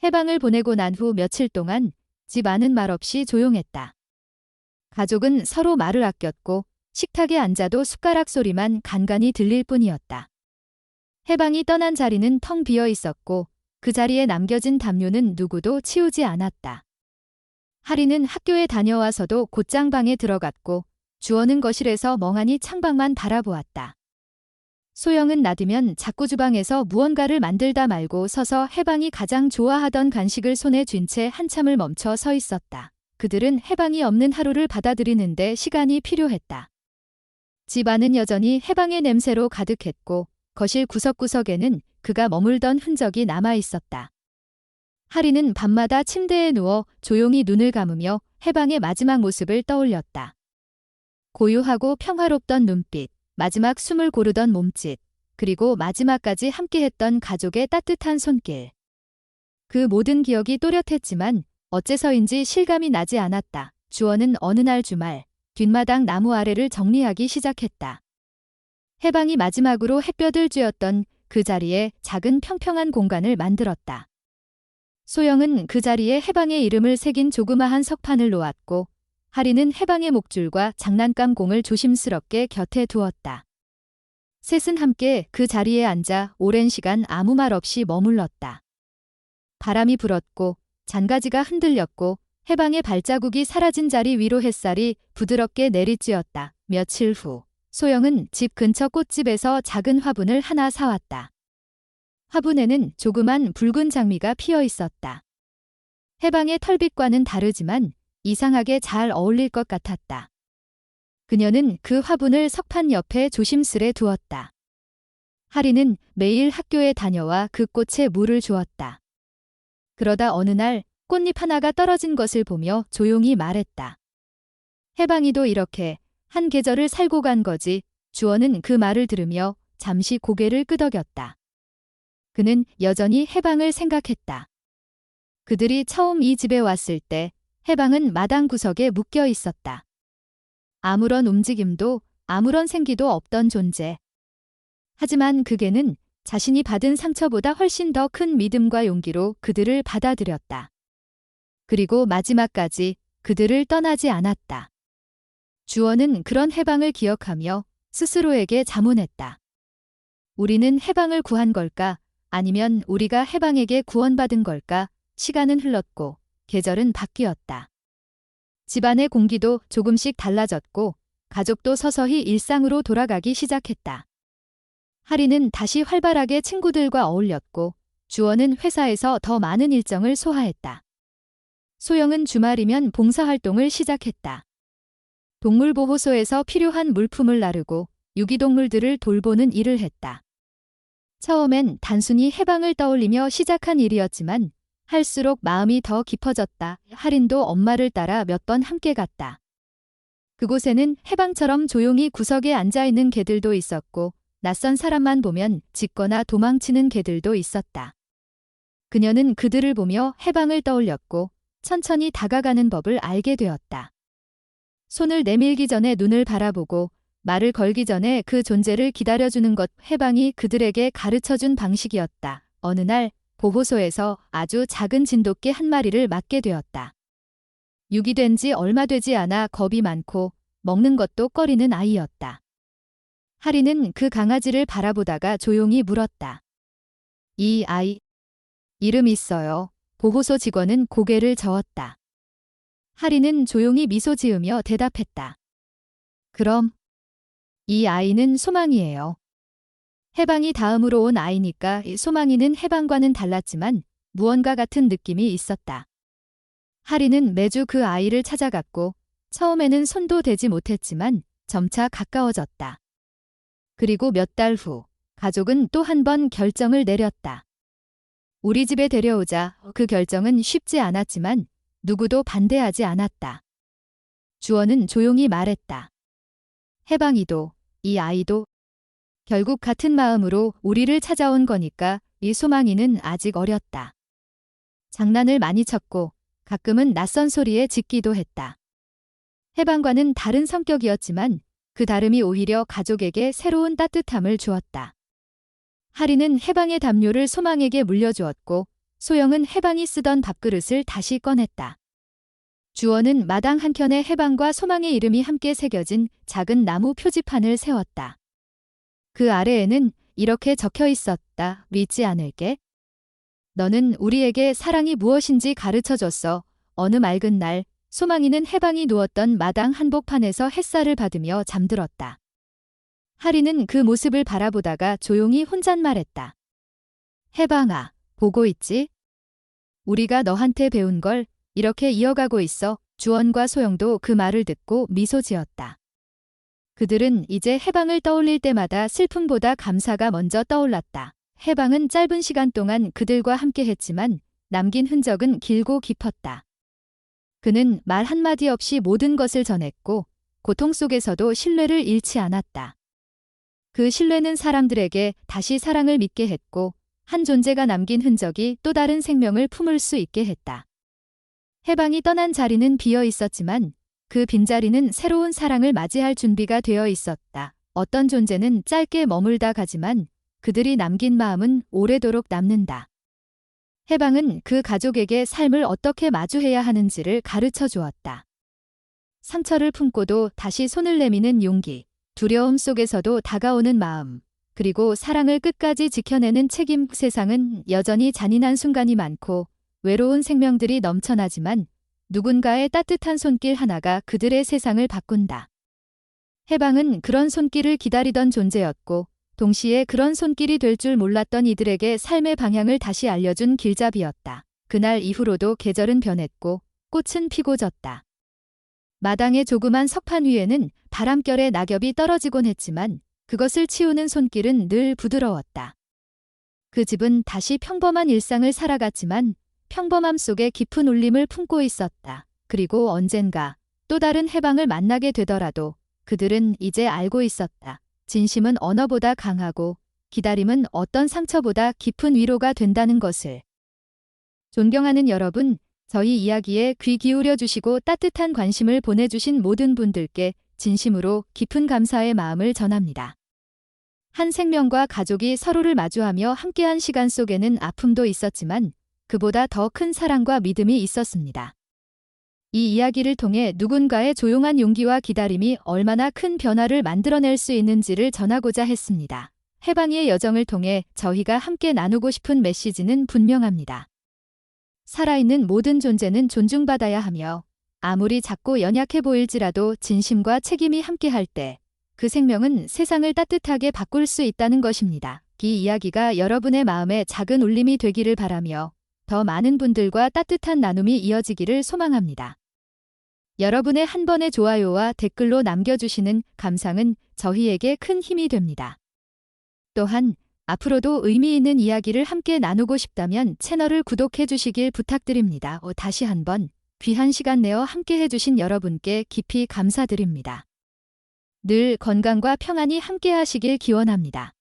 해방을 보내고 난 후 며칠 동안 집 안은 말없이 조용했다. 가족은 서로 말을 아꼈고 식탁에 앉아도 숟가락 소리만 간간히 들릴 뿐이었다. 해방이 떠난 자리는 텅 비어 있었고 그 자리에 남겨진 담요는 누구도 치우지 않았다. 하리는 학교에 다녀와서도 곧장 방에 들어갔고 주원은 거실에서 멍하니 창밖만 바라보았다. 소영은 낮으면 자꾸 주방에서 무언가를 만들다 말고 서서 해방이 가장 좋아하던 간식을 손에 쥔 채 한참을 멈춰 서 있었다. 그들은 해방이 없는 하루를 받아들이는데 시간이 필요했다. 집 안은 여전히 해방의 냄새로 가득했고 거실 구석구석에는 그가 머물던 흔적이 남아 있었다. 하리는 밤마다 침대에 누워 조용히 눈을 감으며 해방의 마지막 모습을 떠올렸다. 고요하고 평화롭던 눈빛, 마지막 숨을 고르던 몸짓, 그리고 마지막까지 함께했던 가족의 따뜻한 손길. 그 모든 기억이 또렷했지만 어째서인지 실감이 나지 않았다. 주원은 어느 날 주말 뒷마당 나무 아래를 정리하기 시작했다. 해방이 마지막으로 햇볕을 쬐었던 그 자리에 작은 평평한 공간을 만들었다. 소영은 그 자리에 해방의 이름을 새긴 조그마한 석판을 놓았고 하리는 해방의 목줄과 장난감 공을 조심스럽게 곁에 두었다. 셋은 함께 그 자리에 앉아 오랜 시간 아무 말 없이 머물렀다. 바람이 불었고 잔가지가 흔들렸고 해방의 발자국이 사라진 자리 위로 햇살이 부드럽게 내리쬐었다. 며칠 후 소영은 집 근처 꽃집에서 작은 화분을 하나 사왔다. 화분에는 조그만 붉은 장미가 피어 있었다. 해방의 털빛과는 다르지만 이상하게 잘 어울릴 것 같았다. 그녀는 그 화분을 석판 옆에 조심스레 두었다. 하리는 매일 학교에 다녀와 그 꽃에 물을 주었다. 그러다 어느 날 꽃잎 하나가 떨어진 것을 보며 조용히 말했다. 해방이도 이렇게 한 계절을 살고 간 거지. 주원은 그 말을 들으며 잠시 고개를 끄덕였다. 그는 여전히 해방을 생각했다. 그들이 처음 이 집에 왔을 때 해방은 마당 구석에 묶여 있었다. 아무런 움직임도 아무런 생기도 없던 존재. 하지만 그게는 자신이 받은 상처보다 훨씬 더 큰 믿음과 용기로 그들을 받아들였다. 그리고 마지막까지 그들을 떠나지 않았다. 주원은 그런 해방을 기억하며 스스로에게 자문했다. 우리는 해방을 구한 걸까? 아니면 우리가 해방에게 구원받은 걸까? 시간은 흘렀고 계절은 바뀌었다. 집안의 공기도 조금씩 달라졌고 가족도 서서히 일상으로 돌아가기 시작했다. 하리는 다시 활발하게 친구들과 어울렸고 주원은 회사에서 더 많은 일정을 소화했다. 소영은 주말이면 봉사활동을 시작했다. 동물보호소에서 필요한 물품을 나르고 유기동물들을 돌보는 일을 했다. 처음엔 단순히 해방을 떠올리며 시작한 일이었지만 할수록 마음이 더 깊어졌다. 할인도 엄마를 따라 몇 번 함께 갔다. 그곳에는 해방처럼 조용히 구석에 앉아있는 개들도 있었고 낯선 사람만 보면 짖거나 도망치는 개들도 있었다. 그녀는 그들을 보며 해방을 떠올렸고 천천히 다가가는 법을 알게 되었다. 손을 내밀기 전에 눈을 바라보고 말을 걸기 전에 그 존재를 기다려주는 것, 해방이 그들에게 가르쳐준 방식이었다. 어느 날 보호소에서 아주 작은 진돗개 한 마리를 맡게 되었다. 유기된 지 얼마 되지 않아 겁이 많고 먹는 것도 꺼리는 아이였다. 하리는 그 강아지를 바라보다가 조용히 물었다. 이 아이, 이름 있어요. 보호소 직원은 고개를 저었다. 하리는 조용히 미소 지으며 대답했다. 그럼 이 아이는 소망이에요. 해방이 다음으로 온 아이니까 소망이는 해방과는 달랐지만 무언가 같은 느낌이 있었다. 하리는 매주 그 아이를 찾아갔고 처음에는 손도 대지 못했지만 점차 가까워졌다. 그리고 몇 달 후 가족은 또 한 번 결정을 내렸다. 우리 집에 데려오자. 그 결정은 쉽지 않았지만 누구도 반대하지 않았다. 주원은 조용히 말했다. 해방이도 이 아이도 결국 같은 마음으로 우리를 찾아온 거니까 이 소망이는 아직 어렸다. 장난을 많이 쳤고 가끔은 낯선 소리에 짖기도 했다. 해방과는 다른 성격이었지만 그 다름이 오히려 가족에게 새로운 따뜻함을 주었다. 하리는 해방의 담요를 소망에게 물려주었고 소영은 해방이 쓰던 밥그릇을 다시 꺼냈다. 주원은 마당 한켠에 해방과 소망의 이름이 함께 새겨진 작은 나무 표지판을 세웠다. 그 아래에는 이렇게 적혀 있었다. 믿지 않을게. 너는 우리에게 사랑이 무엇인지 가르쳐줬어. 어느 맑은 날 소망이는 해방이 누웠던 마당 한복판에서 햇살을 받으며 잠들었다. 하리는 그 모습을 바라보다가 조용히 혼잣말했다. 해방아, 보고 있지? 우리가 너한테 배운 걸 이렇게 이어가고 있어. 주원과 소영도 그 말을 듣고 미소 지었다. 그들은 이제 해방을 떠올릴 때마다 슬픔보다 감사가 먼저 떠올랐다. 해방은 짧은 시간 동안 그들과 함께 했지만 남긴 흔적은 길고 깊었다. 그는 말 한마디 없이 모든 것을 전했고 고통 속에서도 신뢰를 잃지 않았다. 그 신뢰는 사람들에게 다시 사랑을 믿게 했고 한 존재가 남긴 흔적이 또 다른 생명을 품을 수 있게 했다. 해방이 떠난 자리는 비어 있었지만 그 빈자리는 새로운 사랑을 맞이할 준비가 되어 있었다. 어떤 존재는 짧게 머물다 가지만 그들이 남긴 마음은 오래도록 남는다. 해방은 그 가족에게 삶을 어떻게 마주해야 하는지를 가르쳐 주었다. 상처를 품고도 다시 손을 내미는 용기, 두려움 속에서도 다가오는 마음, 그리고 사랑을 끝까지 지켜내는 책임. 세상은 여전히 잔인한 순간이 많고 외로운 생명들이 넘쳐나지만 누군가의 따뜻한 손길 하나가 그들의 세상을 바꾼다. 해방은 그런 손길을 기다리던 존재였고 동시에 그런 손길이 될 줄 몰랐던 이들에게 삶의 방향을 다시 알려준 길잡이였다. 그날 이후로도 계절은 변했고 꽃은 피고 졌다. 마당의 조그만 석판 위에는 바람결에 낙엽이 떨어지곤 했지만 그것을 치우는 손길은 늘 부드러웠다. 그 집은 다시 평범한 일상을 살아갔지만 평범함 속에 깊은 울림을 품고 있었다. 그리고 언젠가 또 다른 해방을 만나게 되더라도 그들은 이제 알고 있었다. 진심은 언어보다 강하고 기다림은 어떤 상처보다 깊은 위로가 된다는 것을. 존경하는 여러분, 저희 이야기에 귀 기울여 주시고 따뜻한 관심을 보내주신 모든 분들께 진심으로 깊은 감사의 마음을 전합니다. 한 생명과 가족이 서로를 마주하며 함께한 시간 속에는 아픔도 있었지만 그보다 더 큰 사랑과 믿음이 있었습니다. 이 이야기를 통해 누군가의 조용한 용기와 기다림이 얼마나 큰 변화를 만들어낼 수 있는지를 전하고자 했습니다. 해방이의 여정을 통해 저희가 함께 나누고 싶은 메시지는 분명합니다. 살아있는 모든 존재는 존중받아야 하며 아무리 작고 연약해 보일지라도 진심과 책임이 함께할 때 그 생명은 세상을 따뜻하게 바꿀 수 있다는 것입니다. 이 이야기가 여러분의 마음에 작은 울림이 되기를 바라며 더 많은 분들과 따뜻한 나눔이 이어지기를 소망합니다. 여러분의 한 번의 좋아요와 댓글로 남겨주시는 감상은 저희에게 큰 힘이 됩니다. 또한 앞으로도 의미 있는 이야기를 함께 나누고 싶다면 채널을 구독해 주시길 부탁드립니다. 다시 한번 귀한 시간 내어 함께 해주신 여러분께 깊이 감사드립니다. 늘 건강과 평안이 함께 하시길 기원합니다.